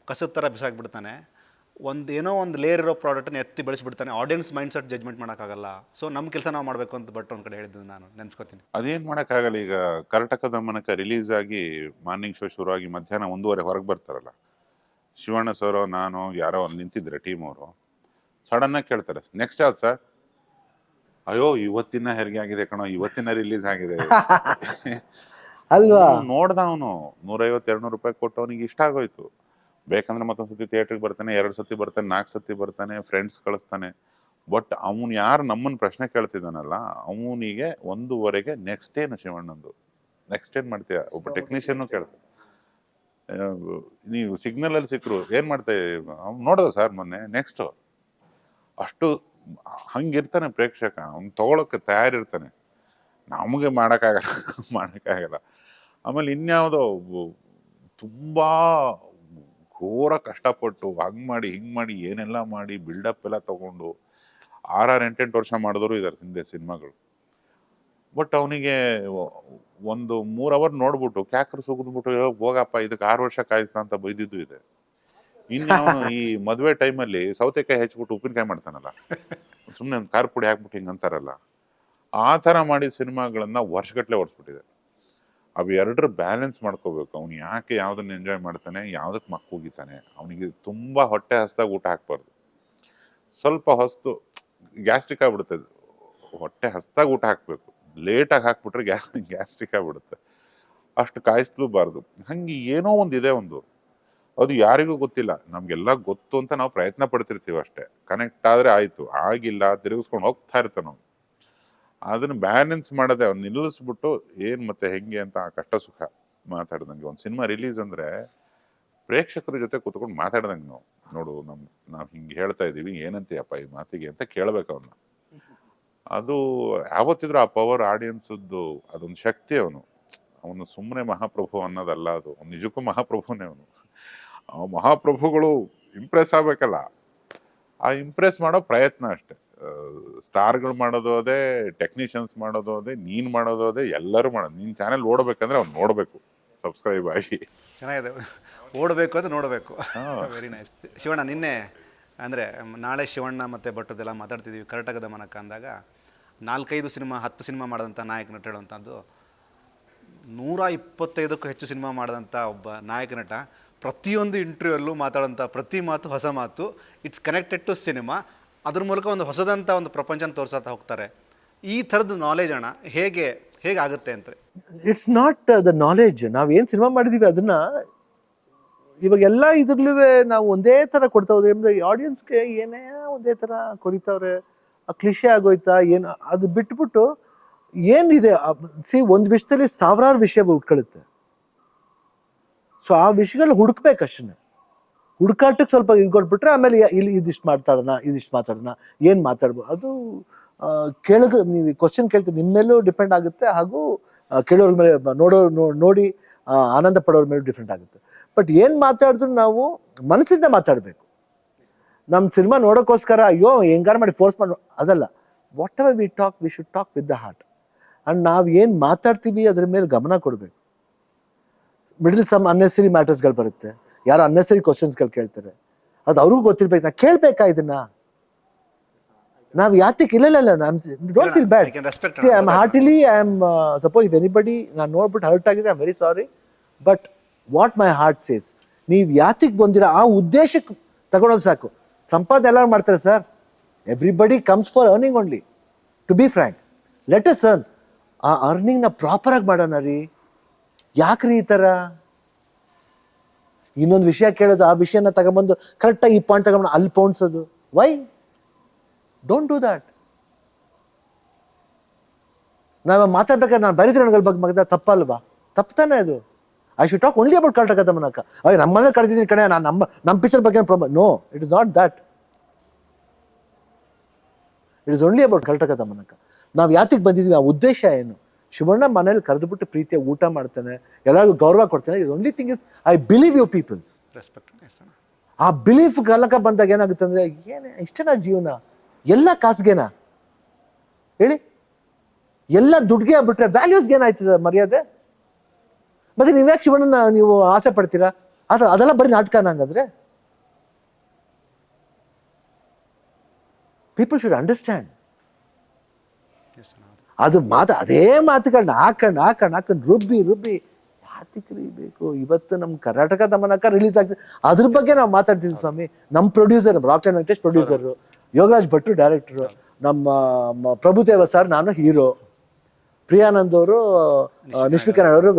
ಕಸದ ಥರ ಬಿಸಾಕ್ಬಿಡ್ತಾನೆ, ಏನೋ ಒಂದು ಲೇಯರ್ ಇರೋ ಪ್ರಾಡಕ್ಟನ್ನು ಎತ್ತಿ ಬೆಳೆಸಿಬಿಡ್ತಾನೆ. ಆಡಿಯನ್ಸ್ ಮೈಂಡ್ ಸೆಟ್ ಜಡ್ಜ್ಮೆಂಟ್ ಮಾಡೋಕ್ಕಾಗಲ್ಲ. ಸೊ ನಮ್ಮ ಕೆಲಸ ನಾವು ಮಾಡಬೇಕು ಅಂತ ಭಟ್ರು ಒಂದು ಕಡೆ ಹೇಳಿದ್ದು ನಾನು ನೆನೆಸ್ಕೊತೀನಿ. ಅದೇನು ಮಾಡೋಕ್ಕಾಗಲ್ಲ. ಈಗ ಕರ್ನಾಟಕ ದಮನಕ ರಿಲೀಸ್ ಆಗಿ ಮಾರ್ನಿಂಗ್ ಶೋ ಶುರುವಾಗಿ ಮಧ್ಯಾಹ್ನ 1:30 ಹೊರಗೆ ಬರ್ತಾರಲ್ಲ, ಶಿವಣ್ಣ ಸರ್ ನಾನು ಯಾರೋ ಅಲ್ಲಿ ನಿಂತಿದ್ರೆ ಟೀಮ್ ಅವರು ಸಡನ್ನಾಗಿ ಕೇಳ್ತಾರೆ, ನೆಕ್ಸ್ಟ್ ಯಾವ್ದು ಸರ್? ಅಯ್ಯೋ ಇವತ್ತಿನ ಹೆರಿಗೆ ಆಗಿದೆ ಕಣೋ, ಇವತ್ತಿನ ರಿಲೀಸ್ ಆಗಿದೆ ಅಲ್ವಾ? ನೋಡ್ದ ಅವನು 150-200 ರೂಪಾಯಿ ಕೊಟ್ಟು ಅವನಿಗೆ ಇಷ್ಟ ಆಗೋಯ್ತು. ಬೇಕಂದ್ರೆ ಮತ್ತೊಂದ್ಸತಿ ಥಿಯೇಟ್ರಿಗೆ ಬರ್ತಾನೆ, 2 ಸತಿ ಬರ್ತಾನೆ, 4 ಸತಿ ಬರ್ತಾನೆ, ಫ್ರೆಂಡ್ಸ್ ಕಳಿಸ್ತಾನೆ. ಬಟ್ ಅವನು ಯಾರು ನಮ್ಮನ್ನು ಪ್ರಶ್ನೆ ಕೇಳ್ತಿದ್ದಾನಲ್ಲ, ಅವನಿಗೆ 1:15 ನೆಕ್ಸ್ಟ್ ಏನು ಶಿವಣ್ಣಂದು, ನೆಕ್ಸ್ಟ್ ಏನ್ ಮಾಡ್ತೀಯ? ಒಬ್ಬ ಟೆಕ್ನಿಷಿಯನ್ ಕೇಳ್ತಾನೆ, ನೀವು ಸಿಗ್ನಲ್ ಅಲ್ಲಿ ಸಿಕ್ಕರು ಏನ್ ಮಾಡ್ತಾ ನೋಡೋದ ಸರ್ ಮೊನ್ನೆ, ನೆಕ್ಸ್ಟ್. ಅಷ್ಟು ಹಂಗಿರ್ತಾನೆ ಪ್ರೇಕ್ಷಕ. ಅವ್ನು ತಗೊಳಕ್ಕೆ ತಯಾರಿರ್ತಾನೆ. ನಮಗೆ ಮಾಡೋಕ್ಕಾಗಲ್ಲ. ಆಮೇಲೆ ಇನ್ಯಾವುದೋ ತುಂಬಾ ಘೋರ ಕಷ್ಟಪಟ್ಟು ಹಂಗ್ ಮಾಡಿ ಹಿಂಗ್ ಮಾಡಿ ಏನೆಲ್ಲ ಮಾಡಿ ಬಿಲ್ಡಪ್ ಎಲ್ಲ ತಗೊಂಡು 6-8 ವರ್ಷ ಮಾಡಿದವರು ಇದಾರೆ ಹಿಂದೆ ಸಿನಿಮಾಗಳು. ಬಟ್ ಅವನಿಗೆ ಒಂದು 3 ಅವರ್ ನೋಡ್ಬಿಟ್ಟು ಕ್ಯಾಕರ್ ಸುಗಿದ್ಬಿಟ್ಟು ಹೋಗಪ್ಪ ಇದಕ್ಕೆ 6 ವರ್ಷ ಕಾಯಿಸ್ತಾ ಅಂತ ಬೈದಿದ್ದು ಇದೆ. ಇನ್ಯಾವನು ಈ ಮದುವೆ ಟೈಮಲ್ಲಿ ಸೌತೆಕಾಯಿ ಹೆಚ್ಚಿಬಿಟ್ಟು ಉಪ್ಪಿನಕಾಯಿ ಮಾಡ್ತಾನಲ್ಲ, ಸುಮ್ಮನೆ ಒಂದು ಖಾರ ಪುಡಿ ಹಾಕ್ಬಿಟ್ಟು ಹಿಂಗೆ ಅಂತಾರಲ್ಲ, ಆ ಥರ ಮಾಡಿದ ಸಿನಿಮಾಗಳನ್ನ ವರ್ಷಗಟ್ಟಲೆ ಓಡಿಸ್ಬಿಟ್ಟಿದೆ. ಅವು ಎರಡರ ಬ್ಯಾಲೆನ್ಸ್ ಮಾಡ್ಕೋಬೇಕು. ಅವ್ನು ಯಾಕೆ ಯಾವ್ದನ್ನ ಎಂಜಾಯ್ ಮಾಡ್ತಾನೆ, ಯಾವ್ದಕ್ಕೆ ಮಕ್ಕ ಹೋಗಿತಾನೆ. ಅವನಿಗೆ ತುಂಬಾ ಹೊಟ್ಟೆ ಹಸ್ದಾಗ ಊಟ ಹಾಕ್ಬಾರ್ದು. ಸ್ವಲ್ಪ ಹೊಸ್ತು ಗ್ಯಾಸ್ಟ್ರಿಕ್ ಆಗ್ಬಿಡುತ್ತೆ. ಹೊಟ್ಟೆ ಹಸ್ದಾಗ ಊಟ ಹಾಕ್ಬೇಕು. ಲೇಟಾಗಿ ಹಾಕ್ಬಿಟ್ರೆ ಗ್ಯಾಸ್ಟ್ರಿಕ್ ಆಗ್ಬಿಡುತ್ತೆ. ಅಷ್ಟು ಕಾಯಿಸ್ಲೂಬಾರ್ದು. ಹಂಗೆ ಏನೋ ಒಂದಿದೆ ಒಂದು, ಅದು ಯಾರಿಗೂ ಗೊತ್ತಿಲ್ಲ. ನಮ್ಗೆಲ್ಲ ಗೊತ್ತು ಅಂತ ನಾವು ಪ್ರಯತ್ನ ಪಡ್ತಿರ್ತೀವಿ ಅಷ್ಟೇ. ಕನೆಕ್ಟ್ ಆದ್ರೆ ಆಯ್ತು, ಆಗಿಲ್ಲ ತಿರುಗಿಸ್ಕೊಂಡು ಹೋಗ್ತಾ ಇರ್ತಾನೆ ಅವ್ನು. ಅದನ್ನ ಬ್ಯಾಲೆನ್ಸ್ ಮಾಡದೆ ಅವ್ನು ನಿಲ್ಲಿಸ್ಬಿಟ್ಟು ಏನ್ ಮತ್ತೆ ಹೆಂಗೆ ಅಂತ ಆ ಕಷ್ಟ ಸುಖ ಮಾತಾಡ್ದಂಗೆ. ಒಂದು ಸಿನಿಮಾ ರಿಲೀಸ್ ಅಂದ್ರೆ ಪ್ರೇಕ್ಷಕರ ಜೊತೆ ಕೂತ್ಕೊಂಡು ಮಾತಾಡ್ದಂಗೆ ನಾವು. ನೋಡು ನಾವ್ ಹಿಂಗೆ ಹೇಳ್ತಾ ಇದೀವಿ, ಏನಂತೀಯಪ್ಪ ಈ ಮಾತಿಗೆ ಅಂತ ಕೇಳ್ಬೇಕು ಅವನ್ನ. ಅದು ಯಾವತ್ತಿದ್ರು ಆ ಪವರ್ ಆಡಿಯನ್ಸದ್ದು ಅದೊಂದು ಶಕ್ತಿ. ಅವನು ಸುಮ್ಮನೆ ಮಹಾಪ್ರಭು ಅನ್ನೋದಲ್ಲ, ಅದು ನಿಜಕ್ಕೂ ಮಹಾಪ್ರಭುನೇ ಅವನು. ಆ ಮಹಾಪ್ರಭುಗಳು ಇಂಪ್ರೆಸ್ ಆಗ್ಬೇಕಲ್ಲ, ಆ ಇಂಪ್ರೆಸ್ ಮಾಡೋ ಪ್ರಯತ್ನ ಅಷ್ಟೆ. ಸ್ಟಾರ್ಗಳು ಮಾಡೋದು ಅದೇ, ಟೆಕ್ನಿಷಿಯನ್ಸ್ ಮಾಡೋದು ಅದೇ, ನೀನ್ ಮಾಡೋದು ಅದೇ, ಎಲ್ಲರೂ ಮಾಡೋದು. ನೀನ್ ಚಾನೆಲ್ ಓಡಬೇಕಂದ್ರೆ ಅವ್ನು ನೋಡ್ಬೇಕು, ಸಬ್ಸ್ಕ್ರೈಬ್ ಆಗಿ. ಚೆನ್ನಾಗಿದೆ, ಓಡಬೇಕು ಅಂತ ನೋಡಬೇಕು. Very nice. ಶಿವಣ್ಣ, ನಿನ್ನೆ ಅಂದರೆ ನಾಳೆ ಶಿವಣ್ಣ ಮತ್ತು ಭಟ್ಟದೆಲ್ಲ ಮಾತಾಡ್ತಿದ್ದೀವಿ. ಕರ್ನಾಟಕ ದಮನಕ ಅಂದಾಗ 4-5 ಸಿನಿಮಾ 10 ಸಿನಿಮಾ ಮಾಡಿದಂಥ ನಾಯಕ ನಟ ಹೇಳುವಂಥದ್ದು, 125ಕ್ಕೂ ಹೆಚ್ಚು ಸಿನಿಮಾ ಮಾಡಿದಂಥ ಒಬ್ಬ ನಾಯಕ ನಟ ಪ್ರತಿಯೊಂದು ಇಂಟರ್ವ್ಯೂಲ್ಲೂ ಮಾತಾಡೋಂಥ ಪ್ರತಿ ಮಾತು ಹೊಸ ಮಾತು. It's connected to cinema. ಅದ್ರ ಮೂಲಕ ಒಂದು ಹೊಸದಂಥ ಒಂದು ಪ್ರಪಂಚನ ತೋರ್ಸತಾ ಹೋಗ್ತಾರೆ. ಈ ಥರದ್ದು ನಾಲೆಜ್ ಅಣ್ಣ ಹೇಗೆ ಆಗುತ್ತೆ ಅಂತ? It's not the knowledge. ನಾವೇನು ಸಿನಿಮಾ ಮಾಡಿದ್ದೀವಿ ಅದನ್ನ ಇವಾಗೆಲ್ಲ ಇದ್ರಲ್ಲೂ ನಾವು ಒಂದೇ ಥರ ಕೊಡ್ತಾ ಹೋದ್ರೆ ಆಡಿಯನ್ಸ್ಗೆ ಏನೇ ಒಂದೇ ಥರ ಕೊರಿತಾವ್ರೆ, ಆ ಕ್ಲಿಷೆ ಆಗೋಯ್ತಾ ಏನು, ಅದು ಬಿಟ್ಬಿಟ್ಟು ಏನಿದೆ ಒಂದು ವಿಷಯದಲ್ಲಿ 1000 ವಿಷಯ ಉಟ್ಕೊಳ್ಳುತ್ತೆ. ಸೊ ಆ ವಿಷಯಗಳನ್ನ ಹುಡುಕ್ಬೇಕಷ್ಟೇ. ಹುಡುಕಾಟಕ್ಕೆ ಸ್ವಲ್ಪ ಇದು ಕೊಟ್ಬಿಟ್ರೆ ಆಮೇಲೆ ಇಲ್ಲಿ ಇದಿಷ್ಟು ಮಾತಾಡೋಣ ಏನು ಮಾತಾಡ್ಬೋದು. ಅದು ನೀವು ಕ್ವಶನ್ ಕೇಳ್ತೀವಿ, ನಿಮ್ಮ ಮೇಲೂ ಡಿಪೆಂಡ್ ಆಗುತ್ತೆ, ಹಾಗೂ ಕೇಳೋರ ಮೇಲೆ ನೋಡಿ ಆನಂದ ಪಡೋರ ಮೇಲೂ ಡಿಪೆಂಡ್ ಆಗುತ್ತೆ. ಬಟ್ ಏನು ಮಾತಾಡಿದ್ರು ನಾವು ಮನಸ್ಸಿಂದ ಮಾತಾಡಬೇಕು. ನಮ್ಮ ಸಿನಿಮಾ ನೋಡೋಕ್ಕೋಸ್ಕರ ಅಯ್ಯೋ ಹೆಂಗಾರು ಮಾಡಿ ಫೋರ್ಸ್ ಮಾಡಿ ಅದಲ್ಲ. What ever we talk, we should talk with the heart. And ನಾವು ಏನು ಮಾತಾಡ್ತೀವಿ ಅದ್ರ ಮೇಲೆ ಗಮನ ಕೊಡಬೇಕು. ಮಿಡಲ್ ಸಮ್ ಅನ್ನೆಸರಿ ಮ್ಯಾಟರ್ಸ್ಗಳು ಬರುತ್ತೆ, ಯಾರು ಅನ್ನೆಸರಿ ಕ್ವಶನ್ಸ್ಗಳು ಕೇಳ್ತಾರೆ, ಅದು ಅವ್ರಿಗೂ ಗೊತ್ತಿರ್ಬೇಕು. ನಾ ಕೇಳಬೇಕಾ ಇದನ್ನ? ನಾವು ಯಾತಕ್ಕೆ ಇಲ್ಲ don't feel bad. I can respect C I am ಹಾರ್ಟಿಲಿ I am suppose if anybody ನಾನು ನೋಡ್ಬಿಟ್ಟು ಹರ್ಟ್ ಆಗಿದೆ, I am very sorry. But what my heart says, ನೀವು ಯಾತಕ್ಕೆ ಬಂದಿರ ಆ ಉದ್ದೇಶಕ್ಕೆ ತಗೊಳೋದು ಸಾಕು. ಸಂಪಾದನೆ ಎಲ್ಲರೂ ಮಾಡ್ತಾರೆ sir, everybody comes for earning only. To be frank, let us earn. ಆ ಅರ್ನಿಂಗ್ನ ಪ್ರಾಪರಾಗಿ ಮಾಡೋಣ ರೀ. ಯಾಕ್ರಿ ಈ ಥರ ಇನ್ನೊಂದು ವಿಷಯ ಕೇಳೋದು, ಆ ವಿಷಯನ ತಗೊಂಬಂದು ಕರೆಕ್ಟಾಗಿ ಈ ಪಾಯಿಂಟ್ ತಗೊಂಡು ಅಲ್ಲಿ ಪೋಣಿಸೋದು? ವೈ? Don't do that. ನಾವು ಮಾತಾಡ್ಬೇಕಾದ್ರೆ ನಾನು ಬರೀತಿರೋಗಳ ಬಗ್ಗೆ ತಪ್ಪಲ್ವಾ? ತಪ್ಪತಾನೆ ಅದು. I should talk only about Karnataka Damanaka. ಅಯ್ಯ ನಮ್ಮ ಮನೇಲಿ ಕರೆದಿದ್ದೀನಿ ಕಡೆ, ನಾನು ನಮ್ಮ ಪಿಕ್ಚರ್ ಬಗ್ಗೆ no, it is not that. It is only about Karnataka Damanaka. ನಾವು ಯಾತಿಗೆ ಬಂದಿದ್ವಿ, ಆ ಉದ್ದೇಶ ಏನು? ಶಿವಣ್ಣ ಮನೇಲಿ ಕರೆದುಬಿಟ್ಟು ಪ್ರೀತಿಯ ಊಟ ಮಾಡ್ತಾನೆ, ಎಲ್ಲರಿಗೂ ಗೌರವ ಕೊಡ್ತಾನೆ. It only thing is I believe you peoples. Respect. ಆ ಬಿಲೀಫ್ ಕಲಕ ಬಂದಾಗ ಏನಾಗುತ್ತೆ ಅಂದರೆ, ಏನೇ ಇಷ್ಟೇನಾ ಜೀವನ? ಎಲ್ಲ ಕಾಸಿಗೆನಾ ಹೇಳಿ? ಎಲ್ಲ ದುಡ್ಡಿಗೆ ಆಗ್ಬಿಟ್ರೆ ವ್ಯಾಲ್ಯೂಸ್ಗೆ ಏನಾಯ್ತದ ಮರ್ಯಾದೆ? ಮತ್ತೆ ನೀವ್ಯಾಕೆ ಶಿವಣ್ಣನ ನೀವು ಆಸೆ ಪಡ್ತೀರಾ? ಅದೆಲ್ಲ ಬರೀ ನಾಟಕ ನಂಗಂದ್ರೆ. People should understand. ಅದು ಅದೇ ಮಾತುಗಳನ್ನ ಹಾಕೊಂಡು ರುಬ್ಬಿ ಯಾತಿಕ್ರಿ ಬೇಕು? ಇವತ್ತು ನಮ್ಮ ಕರ್ನಾಟಕ ದಮನಕ ರಿಲೀಸ್ ಆಗ್ತದೆ, ಅದ್ರ ಬಗ್ಗೆ ನಾವು ಮಾತಾಡ್ತಿದ್ವಿ ಸ್ವಾಮಿ. ನಮ್ಮ producer Rock and Venkatesh producer, Yogaraj ಭಟ್ರು ಡೈರೆಕ್ಟ್ರು, ನಮ್ಮ ಪ್ರಭುದೇವ ಸರ್, ನಾನು ಹೀರೋ, ಪ್ರಿಯಾನಂದ್ ಅವರು, ನಿಶ್ವಿಕಾ ಅವರು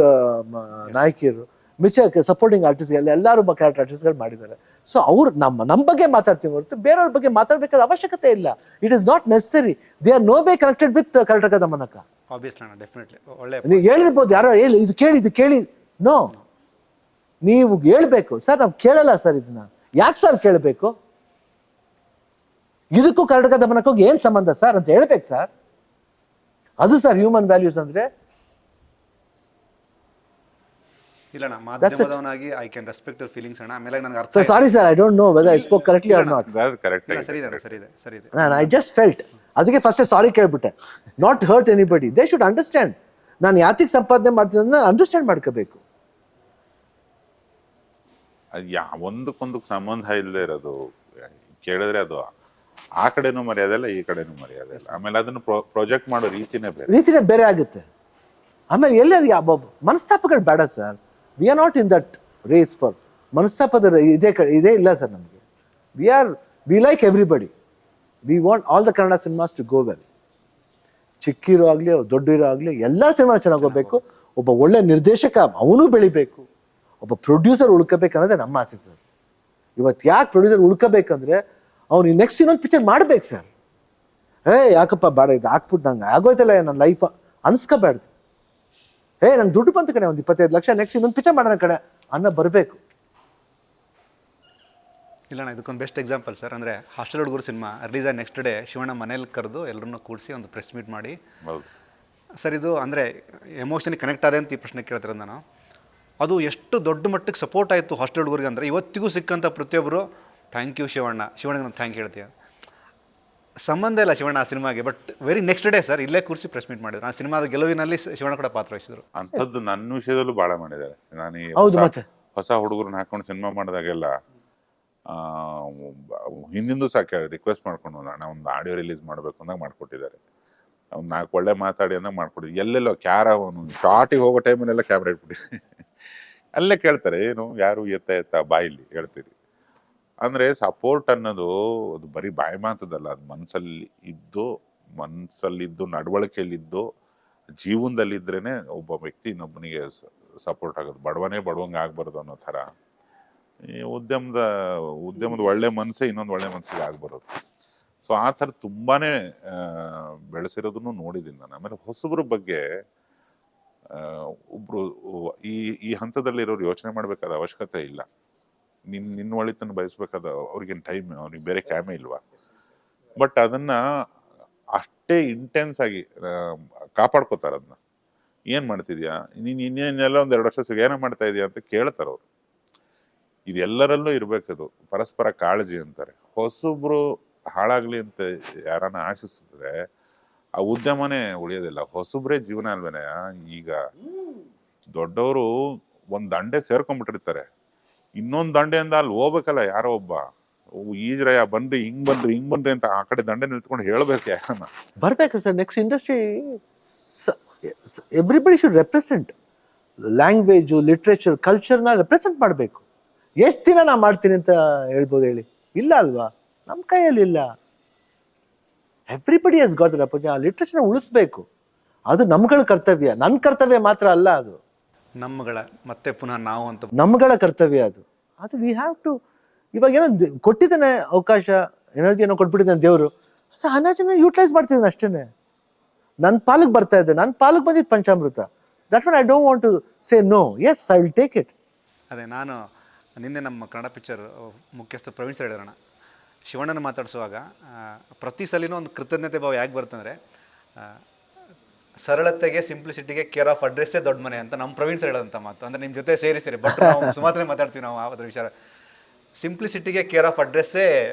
ನಾಯಕಿಯರು, ಮಿಚ್ಚ ಸಪೋರ್ಟಿಂಗ್ ಆರ್ಟಿಸ್ಟ್ ಎಲ್ಲರೂ ಕ್ಯಾರೆಕ್ಟರ್ ಆರ್ಟಿಸ್ಟ್ಗಳು ಮಾಡಿದ್ದಾರೆ. ಸೊ ಅವ್ರು ನಮ್ಮ ಬಗ್ಗೆ ಮಾತಾಡ್ತೀವಿ ಹೊರತು ಬೇರೆಯವ್ರ ಬಗ್ಗೆ ಮಾತಾಡಬೇಕಾದ ಅವಶ್ಯಕತೆ ಇಲ್ಲ. It is not necessary. They are no way connected with Karnataka Damanaka. Obviously ಅಣ್ಣ, ಡೆಫಿನೆಟ್ಲಿ ಒಳ್ಳೆ. ನೀವು ಹೇಳಿರ್ಬೋದು, ಯಾರೋ ಹೇಳಿ ಇದು ಕೇಳಿ. ನೋ, ನೀವು ಹೇಳ್ಬೇಕು ಸರ್, ನಾವು ಕೇಳಲ್ಲ ಸರ್ ಇದನ್ನ. ಯಾಕೆ ಸರ್ ಕೇಳಬೇಕು? ಇದಕ್ಕೂ ಕರ್ನಾಟಕ ದಮನಕ್ಕೋಗಿ ಏನು ಸಂಬಂಧ ಸರ್ ಅಂತ ಹೇಳ್ಬೇಕು ಸರ್. ಅದು ಸರ್ ಹ್ಯೂಮನ್ ವ್ಯಾಲ್ಯೂಸ್ ಅಂದ್ರೆ. ಇಲ್ಲ ಅಣ್ಣ, ಮಾಧ್ಯಮದವನಾಗಿ I can respect your feelings ಅಣ್ಣ. ಆಮೇಲೆ ನನಗೆ ಅರ್ಥ So sorry sir, I don't know whether I spoke correctly or not. Correct ಇಲ್ಲ, ಸರಿ ಇದೆ ಸರಿ ಇದೆ. I just felt, ಅದಕ್ಕೆ ಫಸ್ಟ್ ಸಾರಿ ಕೇಳ್ಬಿಟ್ಟೆ. Not hurt anybody, they should understand. ನಾನು ಯಾತಿಗೆ ಸಂಪಾದನೆ ಮಾಡ್ತೀನಿ ಅಂದ್ರೆ ಅಂಡರ್ಸ್ಟ್ಯಾಂಡ್ ಮಾಡ್ಕೋಬೇಕು. ಒಂದಕ್ಕೊಂದಕ್ಕೆ ಸಂಬಂಧ ಇಲ್ಲದೆ ಇರೋದು ಕೇಳಿದ್ರೆ ಅದು ಆ ಕಡೆನೂ ಮರ್ಯಾದೆ ಇಲ್ಲ, ಈ ಕಡೆನೂ ಮರ್ಯಾದೆ ಇಲ್ಲ. ಆಮೇಲೆ ಅದನ್ನು ಪ್ರೊಜೆಕ್ಟ್ ಮಾಡೋ ರೀತಿನೇ ಬೇರೆ ಆಗುತ್ತೆ. ಆಮೇಲೆ ಎಲ್ಲರೂ ಮನಸ್ತಾಪಗಳು ಬೇಡ sir. We are not in that race for ಮನಸ್ತಾಪದ ಇದೇ ಇಲ್ಲ ಸರ್ ನಮಗೆ. We like everybody. We want all the Kannada cinemas to go well. ಚಿಕ್ಕಿರೋ ಆಗಲಿ ದೊಡ್ಡಿರೋ ಆಗಲಿ ಎಲ್ಲ ಸಿನಿಮಾ ಚೆನ್ನಾಗಿ ಹೋಗ್ಬೇಕು. ಒಬ್ಬ ಒಳ್ಳೆ ನಿರ್ದೇಶಕ ಅವನು ಬೆಳಿಬೇಕು, ಒಬ್ಬ ಪ್ರೊಡ್ಯೂಸರ್ ಉಳ್ಕೋಬೇಕು ಅನ್ನೋದೇ ನಮ್ಮ ಆಸೆ ಸರ್. ಇವತ್ತು ಯಾಕೆ ಪ್ರೊಡ್ಯೂಸರ್ ಉಳ್ಕೋಬೇಕಂದ್ರೆ ಅವ್ನು ನೆಕ್ಸ್ಟ್ ಇನ್ನೊಂದು ಪಿಕ್ಚರ್ ಮಾಡ್ಬೇಕು ಸರ್. ಯಾಕಪ್ಪ ಬೇಡ, ಇದು ಹಾಕ್ಬಿಟ್ಟು ನಂಗೆ ಆಗೋಯ್ತಲ್ಲ ನನ್ನ ಲೈಫ್ ಅನ್ಸ್ಕೋಬಾರ್ದು. ನಂಗೆ ದುಡ್ಡು ಬಂತ ಕಡೆ, ಒಂದು 25 ಲಕ್ಷ, ನೆಕ್ಸ್ಟ್ ಇನ್ನೊಂದು ಪಿಕ್ಚರ್ ಮಾಡೋಣ ಕಡೆ ಅನ್ನೋ ಬರಬೇಕು. ಇಲ್ಲ ಅಣ್ಣ, ಇದಕ್ಕೊಂದು ಬೆಸ್ಟ್ ಎಕ್ಸಾಂಪಲ್ ಸರ್. ಅಂದರೆ ಹಾಸ್ಟೆಲ್ ಹುಡುಗರು ಸಿನಿಮಾ ರಿಲೀಸ್ ಆಗಿ ನೆಕ್ಸ್ಟ್ ಡೇ ಶಿವಣ್ಣ ಮನೇಲಿ ಕರೆದು ಎಲ್ಲರನ್ನೂ ಕೂಡಿಸಿ ಒಂದು ಪ್ರೆಸ್ ಮೀಟ್ ಮಾಡಿ, ಸರ್ ಇದು ಅಂದರೆ ಎಮೋಷನಲಿ ಕನೆಕ್ಟ್ ಆದೆ ಅಂತ ಈ ಪ್ರಶ್ನೆ ಕೇಳ್ತಿರೋದು ನಾನು. ಅದು ಎಷ್ಟು ದೊಡ್ಡ ಮಟ್ಟಕ್ಕೆ ಸಪೋರ್ಟ್ ಆಯಿತು ಹಾಸ್ಟೆಲ್ ಹುಡುಗರಿಗೆ ಅಂದರೆ ಇವತ್ತಿಗೂ ಸಿಕ್ಕಂಥ ಪ್ರತಿಯೊಬ್ಬರು ಥ್ಯಾಂಕ್ ಯು ಶಿವಣ್ಣಗೆ ನಾನು ಥ್ಯಾಂಕ್ ಹೇಳ್ತೀಯ. ಸಂಬಂಧ ಇಲ್ಲ ಶಿವಣ್ಣ ಆ ಸಿನಿಮಾಗೆ, but very next day sir ಇಲ್ಲೇ ಕೂರಿಸಿ ಪ್ರೆಸ್ ಮೀಟ್ ಮಾಡಿದ್ರು. ಆ ಸಿನಿಮಾದ ಗೆಲುವಿನಲ್ಲಿ ಶಿವಣ್ಣ ಕೂಡ ಪಾತ್ರ ವಹಿಸಿದ್ರು. ಅಂಥದ್ದು ನನ್ನ ವಿಷಯದಲ್ಲೂ ಭಾಳ ಮಾಡಿದ್ದಾರೆ. ನಾನು ಈ ಹೊಸ ಹುಡುಗರನ್ನ ಹಾಕೊಂಡು ಸಿನಿಮಾ ಮಾಡಿದಾಗೆಲ್ಲ ಹಿಂದಿನ ದಿವಸ ರಿಕ್ವೆಸ್ಟ್ ಮಾಡ್ಕೊಂಡು ಅಣ್ಣ ಒಂದು ಆಡಿಯೋ ರಿಲೀಸ್ ಮಾಡಬೇಕು ಅಂದಾಗ ಮಾಡ್ಕೊಟ್ಟಿದ್ದಾರೆ. ಒಂದು 4 ಒಳ್ಳೆ ಮಾತಾಡಿ ಅಂದಾಗ ಮಾಡ್ಕೊಟ್ಟಿದ್ವಿ. ಎಲ್ಲೆಲ್ಲೋ ಶಾರ್ಟಿಗೆ ಹೋಗೋ ಟೈಮಲ್ಲೆಲ್ಲ ಕ್ಯಾಮ್ರಾ ಇಟ್ಬಿಟ್ಟು ಅಲ್ಲೇ ಕೇಳ್ತಾರೆ, ಏನು ಯಾರು ಎತ್ತ ಬಾಯಿಲಿ ಹೇಳ್ತೀರಿ ಅಂದರೆ ಸಪೋರ್ಟ್ ಅನ್ನೋದು ಅದು ಬರೀ ಬಾಯಿ ಮಾತದಲ್ಲ, ಅದು ಮನಸ್ಸಲ್ಲಿದ್ದು ನಡವಳಿಕೆಯಲ್ಲಿದ್ದು ಜೀವನದಲ್ಲಿದ್ರೇ ಒಬ್ಬ ವ್ಯಕ್ತಿ ಇನ್ನೊಬ್ಬನಿಗೆ ಸಪೋರ್ಟ್ ಆಗೋದು. ಬಡವಂಗೆ ಆಗ್ಬಾರ್ದು ಅನ್ನೋ ಥರ ಈ ಉದ್ಯಮದ ಒಳ್ಳೆ ಮನಸ್ಸೇ ಇನ್ನೊಂದು ಒಳ್ಳೆ ಮನಸ್ಸಿಗೆ ಆಗ್ಬರೋದು. ಸೊ ಆ ಥರ ತುಂಬಾ ಬೆಳೆಸಿರೋದನ್ನು ನೋಡಿದ್ದೀನಿ ನಾನು. ಆಮೇಲೆ ಹೊಸಬ್ರ ಬಗ್ಗೆ ಒಬ್ರು ಈ ಹಂತದಲ್ಲಿರೋರು ಯೋಚನೆ ಮಾಡಬೇಕಾದ ಅವಶ್ಯಕತೆ ಇಲ್ಲ. ನಿನ್ನ ಒಳಿತನ್ನು ಬಯಸ್ಬೇಕಾದ ಅವ್ರಿಗೇನು ಟೈಮ್, ಅವ್ರಿಗೆ ಬೇರೆ ಕ್ಯಾಮೆ ಇಲ್ವಾ? ಬಟ್ ಅದನ್ನ ಅಷ್ಟೇ ಇಂಟೆನ್ಸ್ ಆಗಿ ಕಾಪಾಡ್ಕೋತಾರೆ. ಅದನ್ನ ಏನು ಮಾಡ್ತಿದ್ಯಾ ನೀನು, ಇನ್ನೇನೆಲ್ಲ ಒಂದು 2 ವರ್ಷ ಏನೋ ಮಾಡ್ತಾ ಇದೆಯಾ ಅಂತ ಕೇಳ್ತಾರೆ ಅವರು. ಇದು ಎಲ್ಲರಲ್ಲೂ ಇರಬೇಕದು, ಪರಸ್ಪರ ಕಾಳಜಿ ಅಂತಾರೆ. ಹೊಸಬ್ರು ಹಾಳಾಗ್ಲಿ ಅಂತ ಯಾರನ್ನ ಆಶಿಸಿದ್ರೆ ಆ ಉದ್ಯಮನೇ ಉಳಿಯೋದಿಲ್ಲ. ಹೊಸಬ್ರೇ ಜೀವನ ಅಲ್ವೇನೆ. ಈಗ ದೊಡ್ಡವರು ಒಂದ್ ದಂಡೆ ಸೇರ್ಕೊಂಡ್ಬಿಟ್ಟಿರ್ತಾರೆ, ಇನ್ನೊಂದ್ ದಂಡೆಯಿಂದ ಅಲ್ಲಿ ಹೋಗ್ಬೇಕಲ್ಲ ಯಾರೋ ಒಬ್ಬ, ಈಜ್ರಯ್ಯ ಬನ್ರಿ ಹಿಂಗ್ ಬನ್ರಿ ಅಂತ ಆ ಕಡೆ ದಂಡೆ ನಿಲ್ತ್ಕೊಂಡು ಹೇಳ್ಬೇಕು ಯಾರನ್ನ. ಬರಬೇಕು sir. Next industry everybody should represent language, literature, ಕಲ್ಚರ್ನ ರೆಪ್ರೆಸೆಂಟ್ ಮಾಡಬೇಕು. ಎಷ್ಟು ದಿನ ನಾ ಮಾಡ್ತೀನಿ ಅಂತ ಹೇಳ್ಬೋದು ಹೇಳಿ? ಇಲ್ಲ ಅಲ್ವಾ, ನಮ್ಮ ಕೈಯಲ್ಲಿ ಇಲ್ಲ. Everybody has got the represent. ಆ ಲಿಟ್ರೇಚರ್ನ ಉಳಿಸ್ಬೇಕು, ಅದು ನಮ್ಗಳ ಕರ್ತವ್ಯ. ನನ್ನ ಕರ್ತವ್ಯ ಮಾತ್ರ ಅಲ್ಲ, ಅದು ನಮ್ಮಗಳ ಮತ್ತೆ ಪುನಃ ನಾವು ಅಂತ ನಮ್ಗಳ ಕರ್ತವ್ಯ. ಅದು ವಿ ಹ್ಯಾವ್ ಟು. ಇವಾಗ ಏನೋ ಕೊಟ್ಟಿದ್ದಾನೆ ಅವಕಾಶ, ಎನರ್ಜಿ ಏನೋ ಕೊಟ್ಬಿಟ್ಟಿದ್ದಾನೆ ದೇವರು, ಸೊ ಅನಾಜನ ಯೂಟಿಲೈಸ್ ಮಾಡ್ತಿದ್ದಾನೆ ಅಷ್ಟೇ. ನನ್ನ ಪಾಲಿಗೆ ಬರ್ತಾ ಇದೆ, ನನ್ನ ಪಾಲಿಗೆ ಬಂದಿದ್ದು ಪಂಚಾಮೃತ. That one I don't want to say no. Yes, I will take it. ಅದೇ ನಾನು ನಿನ್ನೆ ನಮ್ಮ ಕನ್ನಡ ಪಿಕ್ಚರ್ ಮುಖ್ಯಸ್ಥ ಪ್ರವೀಣ್ ಸರ್ ಹೇಳಿರೋಣ, ಶಿವಣ್ಣನ ಮಾತಾಡಿಸುವಾಗ ಪ್ರತಿ ಸಲಿನೂ ಒಂದು ಕೃತಜ್ಞತೆ ಭಾವ ಯಾಕೆ ಬರ್ತಂದರೆ, ಸರಳತೆಗೆ, ಸಿಂಪ್ಲಿಸಿಟಿಗೆ ಕೇರ್ ಆಫ್ ಅಡ್ರೆಸ್ಸೇ ದೊಡ್ಡ ಮನೆ ಅಂತ ನಮ್ಮ ಪ್ರವೀಣ್ ಸರ್ ಹೇಳೋದಂಥ ಮಾತು. ಅಂದರೆ ನಿಮ್ಮ ಜೊತೆ ಸೇರಿ ಬಟ್ ನಾವು ಸುಮಾರು ಮಾತಾಡ್ತೀವಿ ನಾವು ಅದ್ರ ವಿಚಾರ. ಸಿಂಪ್ಲಿಸಿಟಿಗೆ ಕೇರ್ ಆಫ್ ಅಡ್ರೆಸ್ಸೇ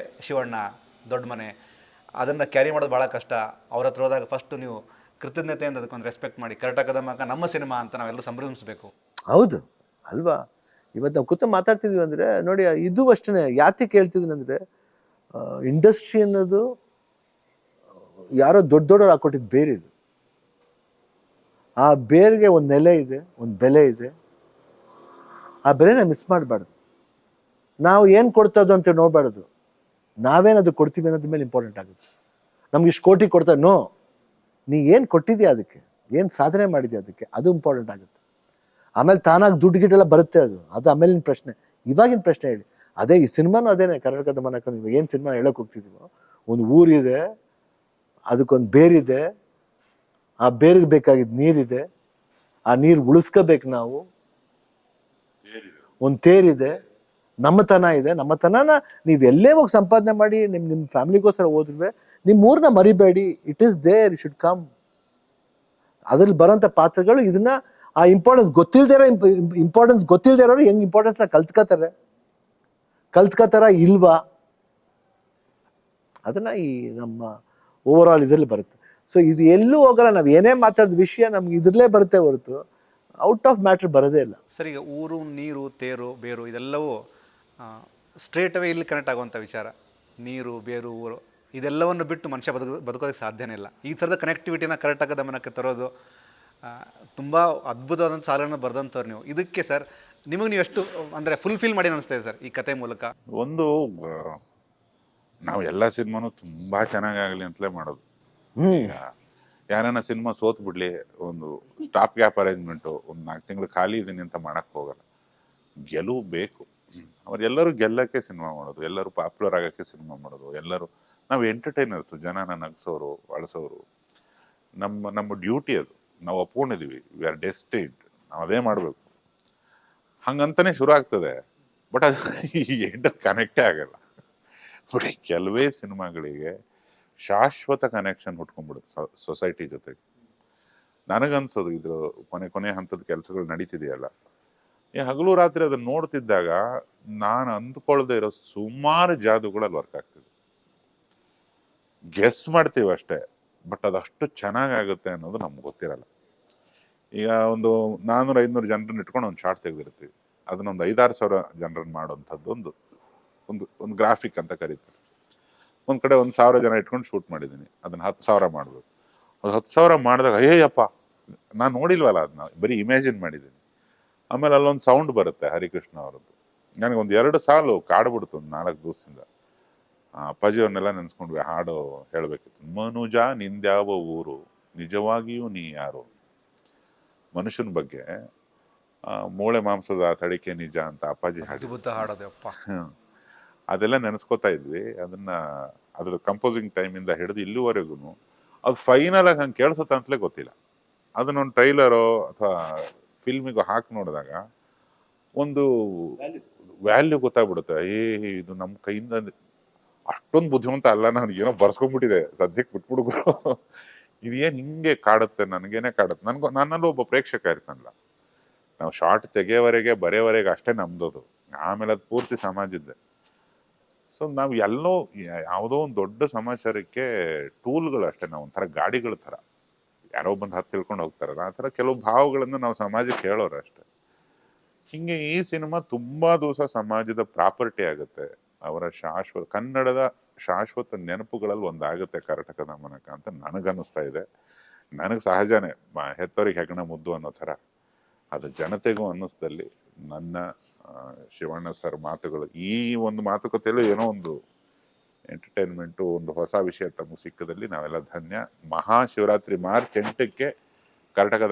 ಶಿವಣ್ಣ ದೊಡ್ಡ ಮನೆ. ಅದನ್ನು ಕ್ಯಾರಿ ಮಾಡೋದು ಭಾಳ ಕಷ್ಟ. ಅವ್ರ ಹತ್ರ ಹೋದಾಗ ಫಸ್ಟು ನೀವು ಕೃತಜ್ಞತೆಯಿಂದ ಅದಕ್ಕೊಂದು ರೆಸ್ಪೆಕ್ಟ್ ಮಾಡಿ, ಕರ್ನಾಟಕದ ಮಗ ನಮ್ಮ ಸಿನಿಮಾ ಅಂತ ನಾವೆಲ್ಲರೂ ಸಂಭ್ರಮಿಸಬೇಕು. ಹೌದು ಅಲ್ವಾ? ಇವತ್ತು ನಾವು ಕೂತು ಮಾತಾಡ್ತಿದ್ವಿ ಅಂದರೆ ನೋಡಿ, ಇದು ಅಷ್ಟೇ. ಯಾಕೆ ಕೇಳ್ತಿದ್ದೀನಿ ಅಂದರೆ, ಇಂಡಸ್ಟ್ರಿ ಅನ್ನೋದು ಯಾರೋ ದೊಡ್ಡವ್ರು ಹಾಕೊಟ್ಟಿದ್ದು ಬೇರೆ. ಇದು ಆ ಬೇರ್ಗೆ ಒಂದು ನೆಲೆ ಇದೆ, ಒಂದು ಬೆಲೆ ಇದೆ. ಆ ಬೆಲೆನ ಮಿಸ್ ಮಾಡಬಾರ್ದು. ನಾವು ಏನು ಕೊಡ್ತದೋ ಅಂತ ನೋಡಬಾರ್ದು, ನಾವೇನದು ಕೊಡ್ತೀವಿ ಅನ್ನೋದ್ರ ಮೇಲೆ ಇಂಪಾರ್ಟೆಂಟ್ ಆಗುತ್ತೆ. ನಮ್ಗೆ ಇಷ್ಟು ಕೋಟಿ ಕೊಡ್ತಾ, ನೋ, ನೀ ಏನು ಕೊಟ್ಟಿದ್ಯಾ, ಅದಕ್ಕೆ ಏನು ಸಾಧನೆ ಮಾಡಿದ್ಯಾ, ಅದಕ್ಕೆ ಅದು ಇಂಪಾರ್ಟೆಂಟ್ ಆಗುತ್ತೆ. ಆಮೇಲೆ ತಾನಾಗಿ ದುಡ್ಡು ಗಿಡ್ಡೆಲ್ಲ ಬರುತ್ತೆ, ಅದು ಆಮೇಲಿನ ಪ್ರಶ್ನೆ. ಇವಾಗಿನ ಪ್ರಶ್ನೆ ಹೇಳಿ. ಅದೇ ಈ ಸಿನಿಮಾನು ಅದೇನೆ, ಕರ್ನಾಟಕದ ಮನಕ. ನೀವು ಏನು ಸಿನಿಮಾ ಹೇಳೋಕೆ ಹೋಗ್ತಿದ್ದೀವೋ, ಒಂದು ಊರಿದೆ, ಅದಕ್ಕೊಂದು ಬೇರಿದೆ, ಆ ಬೇರಿಗೆ ಬೇಕಾಗಿದ್ದು ನೀರಿದೆ, ಆ ನೀರು ಉಳಿಸ್ಕೋಬೇಕು ನಾವು. ಒಂದು ತೇರಿದೆ, ನಮ್ಮತನ ಇದೆ. ನಮ್ಮತನನ ನೀವು ಎಲ್ಲೇ ಹೋಗಿ ಸಂಪಾದನೆ ಮಾಡಿ ನಿಮ್ಮ ಫ್ಯಾಮಿಲಿಗೋಸ್ಕರ ಹೋದ್ರೆ ನಿಮ್ಮ ಊರನ್ನ ಮರಿಬೇಡಿ. It is there, should come. ಅದ್ರಲ್ಲಿ ಬರೋಂಥ ಪಾತ್ರಗಳು ಇದನ್ನ ಆ ಇಂಪಾರ್ಟೆನ್ಸ್ ಗೊತ್ತಿಲ್ದೇ ಇರೋರು ಹೆಂಗೆ ಇಂಪಾರ್ಟೆನ್ಸ್ನ ಕಲ್ತ್ಕೋತಾರ ಇಲ್ವಾ, ಅದನ್ನ ಈ ನಮ್ಮ ಓವರ್ ಆಲ್ ಇದರಲ್ಲಿ ಬರುತ್ತೆ. ಸೊ ಇದು ಎಲ್ಲೂ ಹೋಗಲ್ಲ. ನಾವು ಏನೇ ಮಾತಾಡಿದ ವಿಷಯ ನಮ್ಗೆ ಇದ್ರಲ್ಲೇ ಬರುತ್ತೆ ಹೊರತು ಔಟ್ ಆಫ್ ಮ್ಯಾಟ್ರ್ ಬರೋದೇ ಇಲ್ಲ. ಸರ್, ಈಗ ಊರು, ನೀರು, ತೇರು, ಬೇರು ಇದೆಲ್ಲವೂ ಸ್ಟ್ರೇಟ್ ಅವೇ ಇಲ್ಲಿ ಕನೆಕ್ಟ್ ಆಗುವಂಥ ವಿಚಾರ. ನೀರು, ಬೇರು, ಊರು ಇದೆಲ್ಲವನ್ನು ಬಿಟ್ಟು ಮನುಷ್ಯ ಬದುಕೋದಕ್ಕೆ ಸಾಧ್ಯನೇ ಇಲ್ಲ. ಈ ಥರದ ಕನೆಕ್ಟಿವಿಟಿನ ಕರೆಕ್ಟಾಗಿ ಗಮನಕ್ಕೆ ತರೋದು ತುಂಬ ಅದ್ಭುತವಾದಂಥ ಸಾಲನ್ನು ಬರೆದಂಥವ್ರು ನೀವು. ಇದಕ್ಕೆ ಸರ್ ನಿಮಗೆ ನೀವು ಎಷ್ಟು ಅಂದರೆ ಫುಲ್ಫಿಲ್ ಮಾಡಿ ಅನಿಸ್ತದೆ ಸರ್ ಈ ಕತೆ ಮೂಲಕ? ಒಂದು ನಾವು ಎಲ್ಲ ಸಿನಿಮಾನು ತುಂಬಾ ಚೆನ್ನಾಗಾಗಲಿ ಅಂತಲೇ ಮಾಡೋದು. ಯಾರನ್ನ ಸಿನಿಮಾ ಸೋತ್ ಬಿಡ್ಲಿ, ಒಂದು ಸ್ಟಾಪ್ ಗ್ಯಾಪ್ ಅರೇಂಜ್ಮೆಂಟು, ಒಂದು 4 ತಿಂಗಳು ಖಾಲಿ ಇದೀನಿ ಅಂತ ಮಾಡಕ್ ಹೋಗಲ್ಲ. ಗೆಲುವು ಬೇಕು. ಎಲ್ಲರೂ ಗೆಲ್ಲಕ್ಕೆ ಸಿನಿಮಾ ಮಾಡೋದು, ಎಲ್ಲರೂ ಪಾಪ್ಯುಲರ್ ಆಗಕ್ಕೆ ಸಿನಿಮಾ ಮಾಡೋದು. ಎಲ್ಲರೂ ನಾವು ಎಂಟರ್ಟೈನರ್ಸು, ಜನನ ನಗ್ಸೋರು, ಅಳಿಸೋರು. ನಮ್ಮ ಡ್ಯೂಟಿ ಅದು. ನಾವು ಒಪ್ಕೊಂಡಿದೀವಿ, ವಿ ಆರ್ ಡೆಸ್ಟಿನ್ಡ್, ನಾವು ಅದೇ ಮಾಡಬೇಕು. ಹಂಗಂತಾನೆ ಶುರು ಆಗ್ತದೆ, ಬಟ್ ಅದು ಈ ಎಂಡಲ್ಲಿ ಕನೆಕ್ಟೇ ಆಗಲ್ಲ. ಬಟ್ ಕೆಲವೇ ಸಿನಿಮಾಗಳಿಗೆ ಶಾಶ್ವತ ಕನೆಕ್ಷನ್ ಹುಟ್ಕೊಂಡ್ಬಿಡುತ್ತೆ ಸೊಸೈಟಿ ಜೊತೆಗೆ. ನನಗನ್ಸೋದು ಇದ್ರ ಕೊನೆ ಹಂತದ ಕೆಲಸಗಳು ನಡೀತಿದೆಯಲ್ಲ, ಈ ಹಗಲು ರಾತ್ರಿ ಅದನ್ನ ನೋಡ್ತಿದ್ದಾಗ ನಾನು ಅಂದ್ಕೊಳ್ದೆ ಇರೋ ಸುಮಾರು ಜಾದುಗಳಲ್ಲಿ ವರ್ಕ್ ಆಗ್ತಿದೆ. ಗೆಸ್ ಮಾಡ್ತೀವಿ ಅಷ್ಟೇ, ಬಟ್ ಅದಷ್ಟು ಚೆನ್ನಾಗಾಗುತ್ತೆ ಅನ್ನೋದು ನಮ್ಗೆ ಗೊತ್ತಿರಲ್ಲ. ಈಗ ಒಂದು 400-500 ಜನರನ್ನ ಇಟ್ಕೊಂಡು ಒಂದು ಶಾರ್ಟ್ ತೆಗೆದಿರ್ತೀವಿ, ಅದನ್ನೊಂದು 5,000-6,000 ಜನರನ್ನ ಮಾಡೋಂಥದ್ದು ಒಂದು ಗ್ರಾಫಿಕ್ ಅಂತ ಕರೀತಾರೆ. ಒಂದ್ ಕಡೆ 1,000 ಜನ ಇಟ್ಕೊಂಡು ಶೂಟ್ ಮಾಡಿದ್ದೀನಿ, ಅದನ್ನ 10,000 ಮಾಡ್ಬೇಕು. ಅದು 10,000 ಮಾಡಿದಾಗ ಅಯ್ಯಪ್ಪ, ನಾನು ನೋಡಿಲ್ವಲ್ಲ, ಅದನ್ನ ಬರೀ ಇಮ್ಯಾಜಿನ್ ಮಾಡಿದ್ದೀನಿ. ಆಮೇಲೆ ಅಲ್ಲೊಂದು ಸೌಂಡ್ ಬರುತ್ತೆ ಹರಿಕೃಷ್ಣ ಅವರದ್ದು, ನನಗೊಂದು 2 ಸಾಲು ಕಾಡ್ಬಿಡ್ತು ಒಂದು 4 ದಿವಸದಿಂದ. ಅಪ್ಪಾಜಿಯವ್ರನ್ನೆಲ್ಲ ನೆನ್ಸ್ಕೊಂಡ್ವಿ, ಹಾಡು ಹೇಳ್ಬೇಕಿತ್ತು. ಮನುಜ ನಿಂದ್ಯಾವ ಊರು, ನಿಜವಾಗಿಯೂ ನೀ ಯಾರು. ಮನುಷ್ಯನ ಬಗ್ಗೆ ಮೂಳೆ ಮಾಂಸದ ತಡಿಕೆ ನಿಜ ಅಂತ ಅಪ್ಪಾಜಿ ಹಾಡೋದಪ್ಪ. ಅದೆಲ್ಲ ನೆನೆಸ್ಕೋತಾ ಇದ್ವಿ. ಅದ್ರ ಕಂಪೋಸಿಂಗ್ ಟೈಮಿಂದ ಹಿಡಿದು ಇಲ್ಲಿವರೆಗೂ ಅದು ಫೈನಲ್ ಆಗಿ ಹಂಗೆ ಕೇಳಿಸುತ್ತೆ ಅಂತಲೇ ಗೊತ್ತಿಲ್ಲ. ಅದನ್ನೊಂದು ಟ್ರೈಲರೋ ಅಥವಾ ಫಿಲ್ಮಿಗೂ ಹಾಕಿ ನೋಡಿದಾಗ ಒಂದು ವ್ಯಾಲ್ಯೂ ಗೊತ್ತಾಗ್ಬಿಡುತ್ತೆ. ಇದು ನಮ್ಮ ಕೈಯಿಂದ ಅಷ್ಟೊಂದು ಬುದ್ಧಿವಂತ ಅಲ್ಲ, ನನಗೇನೋ ಬರ್ಸ್ಕೊಂಡ್ಬಿಟ್ಟಿದೆ, ಸದ್ಯಕ್ಕೆ ಬಿಟ್ಬಿಡುಗರು, ಇದೇನು ಹಿಂಗೆ ಕಾಡುತ್ತೆ, ನನಗೇನೆ ಕಾಡುತ್ತೆ. ನನ್ನಲ್ಲೂ ಒಬ್ಬ ಪ್ರೇಕ್ಷಕ ಇರ್ತಾನಲ್ಲ, ನಾವು ಶಾರ್ಟ್ ತೆಗೆಯವರೆಗೆ ಬರೆಯವರೆಗೆ ಅಷ್ಟೇ ನಮ್ದೋದು, ಆಮೇಲೆ ಅದು ಪೂರ್ತಿ ಸಮಾಜದ್ದೆ. ಸೊ ನಾವು ಎಲ್ಲೋ ಯಾವುದೋ ಒಂದು ದೊಡ್ಡ ಸಮಾಚಾರಕ್ಕೆ ಟೂಲ್ಗಳು ಅಷ್ಟೇ, ನಾವು ಒಂಥರ ಗಾಡಿಗಳ ಥರ, ಯಾರೋ ಬಂದು ಹತ್ತು ತಿಳ್ಕೊಂಡು ಹೋಗ್ತಾರಲ್ಲ ಆ ಥರ ಕೆಲವು ಭಾವಗಳನ್ನು ನಾವು ಸಮಾಜಕ್ಕೆ ಹೇಳೋರು ಅಷ್ಟೇ. ಹಿಂಗೆ ಈ ಸಿನಿಮಾ ತುಂಬಾ ದಿವಸ ಸಮಾಜದ ಪ್ರಾಪರ್ಟಿ ಆಗುತ್ತೆ, ಅವರ ಕನ್ನಡದ ಶಾಶ್ವತ ನೆನಪುಗಳಲ್ಲಿ ಒಂದಾಗುತ್ತೆ ಕರ್ನಾಟಕ ದಮನಕ ಅಂತ ನನಗನ್ನಿಸ್ತಾ ಇದೆ. ನನಗೆ ಸಹಜನೇ, ಹೆತ್ತವರಿಗೆ ಹೆಗಣ ಮುದ್ದು ಅನ್ನೋ ಥರ, ಅದು ಜನತೆಗೂ ಅನ್ನಿಸ್ದಲ್ಲಿ ನನ್ನ ಶಿವಣ್ಣ ಸರ್ ಮಾತುಗಳು, ಈ ಒಂದು ಮಾತುಕತೆಯಲ್ಲೂ ಏನೋ ಒಂದು ಎಂಟರ್ಟೈನ್ಮೆಂಟು, ಒಂದು ಹೊಸ ವಿಷಯ ತಮಗೆ ಸಿಕ್ಕದಲ್ಲಿ ನಾವೆಲ್ಲ ಧನ್ಯ. ಮಹಾಶಿವರಾತ್ರಿ ಮಾರ್ಚ್ 8ಕ್ಕೆ ಕರ್ನಾಟಕ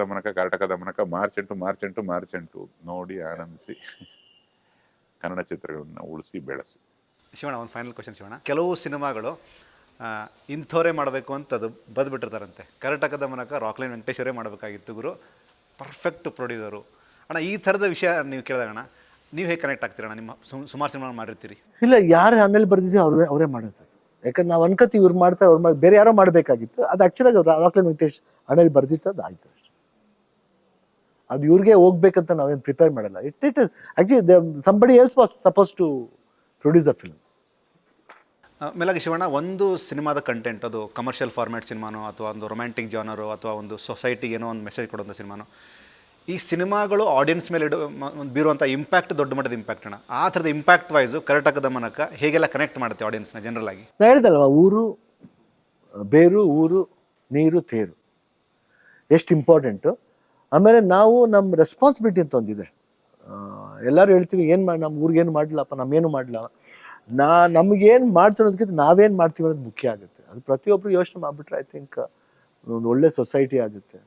ದಮನಕ ಮಾರ್ಚ್ 8 ನೋಡಿ ಆನಂದಿಸಿ ಕನ್ನಡ ಚಿತ್ರಗಳನ್ನ ಉಳಿಸಿ ಬೆಳೆಸಿ. ಶಿವಣ್ಣ, ಒಂದು ಫೈನಲ್ ಕ್ವಶನ್ ಶಿವಣ್ಣ. ಕೆಲವು ಸಿನಿಮಾಗಳು ಇಂಥವರೇ ಮಾಡಬೇಕು ಅಂತ ಅದು ಬದ್ಬಿಟ್ಟಿರ್ತಾರಂತೆ. ಕರ್ನಾಟಕ ದಮನಕ ರಾಕ್ಲೈನ್ ವೆಂಕಟೇಶ್ವರೇ ಮಾಡಬೇಕಾಗಿತ್ತು ಗುರು, ಪರ್ಫೆಕ್ಟ್ ಪ್ರೊಡ್ಯೂಸರು ಅಣ್ಣ. ಈ ಥರದ ವಿಷಯ ನೀವು ಕೇಳಿದಾಗಣ್ಣ ನೀವು ಹೇಗೆ ಕನೆಕ್ಟ್ ಆಗ್ತೀರಣ್ಣ? ನಿಮ್ಮ ಸುಮಾರು ಸಿನಿಮಾ ಮಾಡಿರ್ತೀರಿ. ಇಲ್ಲ, ಯಾರು ಹಣ್ಣಲ್ಲಿ ಬರ್ದಿದ್ಯೋ ಅವರೇ ಮಾಡೋದು. ಯಾಕಂದ್ರೆ ನಾವು ಅನ್ಕೋತೀವಿ ಇವ್ರು ಮಾಡ್ತಾರೆ, ಅವ್ರು ಬೇರೆ ಯಾರೋ ಮಾಡಬೇಕಾಗಿತ್ತು. ಅದು ಆ್ಯಕ್ಚುಲಾಗಿ ರಾಕ್ಲೈನ್ ವೆಂಕಟೇಶ್ ಹಣ್ಣಲ್ಲಿ ಬರ್ದಿತ್ತು, ಅದು ಆಯಿತು ಅಷ್ಟೇ. ಅದು ಇವ್ರಿಗೆ ಹೋಗ್ಬೇಕಂತ ನಾವೇನು ಪ್ರಿಪೇರ್ ಮಾಡಲ್ಲ. It actually somebody else was suppose to produce a film. ಮೇಲಾಗಿ ಶಿವಣ್ಣ, ಒಂದು ಸಿನಿಮಾದ ಕಂಟೆಂಟ್ ಅದು ಕಮರ್ಷಿಯಲ್ ಫಾರ್ಮ್ಯಾಟ್ ಸಿನಿಮಾನೋ ಅಥವಾ ಒಂದು ರೊಮ್ಯಾಂಟಿಕ್ ಜಾನರು ಅಥವಾ ಒಂದು ಸೊಸೈಟಿಗೆ ಏನೋ ಒಂದು ಮೆಸೇಜ್ ಕೊಡುವಂಥ ಸಿನಿಮಾನೋ, ಈ ಸಿನಿಮಾಗಳು ಆಡಿಯನ್ಸ್ ಮೇಲೆ ಬೀರುವಂಥ ಇಂಪ್ಯಾಕ್ಟ್ ದೊಡ್ಡ ಮಟ್ಟದ ಇಂಪ್ಯಾಕ್ಟ್ ಅಣ್ಣ. ಆ ಥರದ ಇಂಪ್ಯಾಕ್ಟ್ ವೈಸು ಕರ್ನಾಟಕ ದಮನಕ ಹೇಗೆಲ್ಲ ಕನೆಕ್ಟ್ ಮಾಡುತ್ತೆ ಆಡಿಯನ್ಸ್ನ ಜನರಲ್ ಆಗಿ? ನಾ ಹೇಳ್ದಲ್ವ, ಊರು ಬೇರು, ಊರು ನೀರು ತೇರು ಎಷ್ಟು ಇಂಪಾರ್ಟೆಂಟು. ಆಮೇಲೆ ನಾವು ನಮ್ಮ ರೆಸ್ಪಾನ್ಸಿಬಿಲಿಟಿ ಅಂತ ಒಂದಿದೆ. ಎಲ್ಲರೂ ಹೇಳ್ತೀವಿ ಏನು ಮಾಡಿ ನಮ್ಮ ಊರಿಗೇನು ಮಾಡಲಪ್ಪ, ನಮ್ಗೇನು ಮಾಡಲ್ಲ. ನಮಗೇನು ಮಾಡ್ತಿರೋದಕ್ಕಿಂತ ನಾವೇನು ಮಾಡ್ತೀವಿ ಅನ್ನೋದು ಮುಖ್ಯ ಆಗುತ್ತೆ. ಅದು ಪ್ರತಿಯೊಬ್ಬರು ಯೋಚನೆ ಮಾಡಿಬಿಟ್ರೆ ಐ ಥಿಂಕ್ ಒಂದು ಒಳ್ಳೆ ಸೊಸೈಟಿ ಆಗುತ್ತೆ.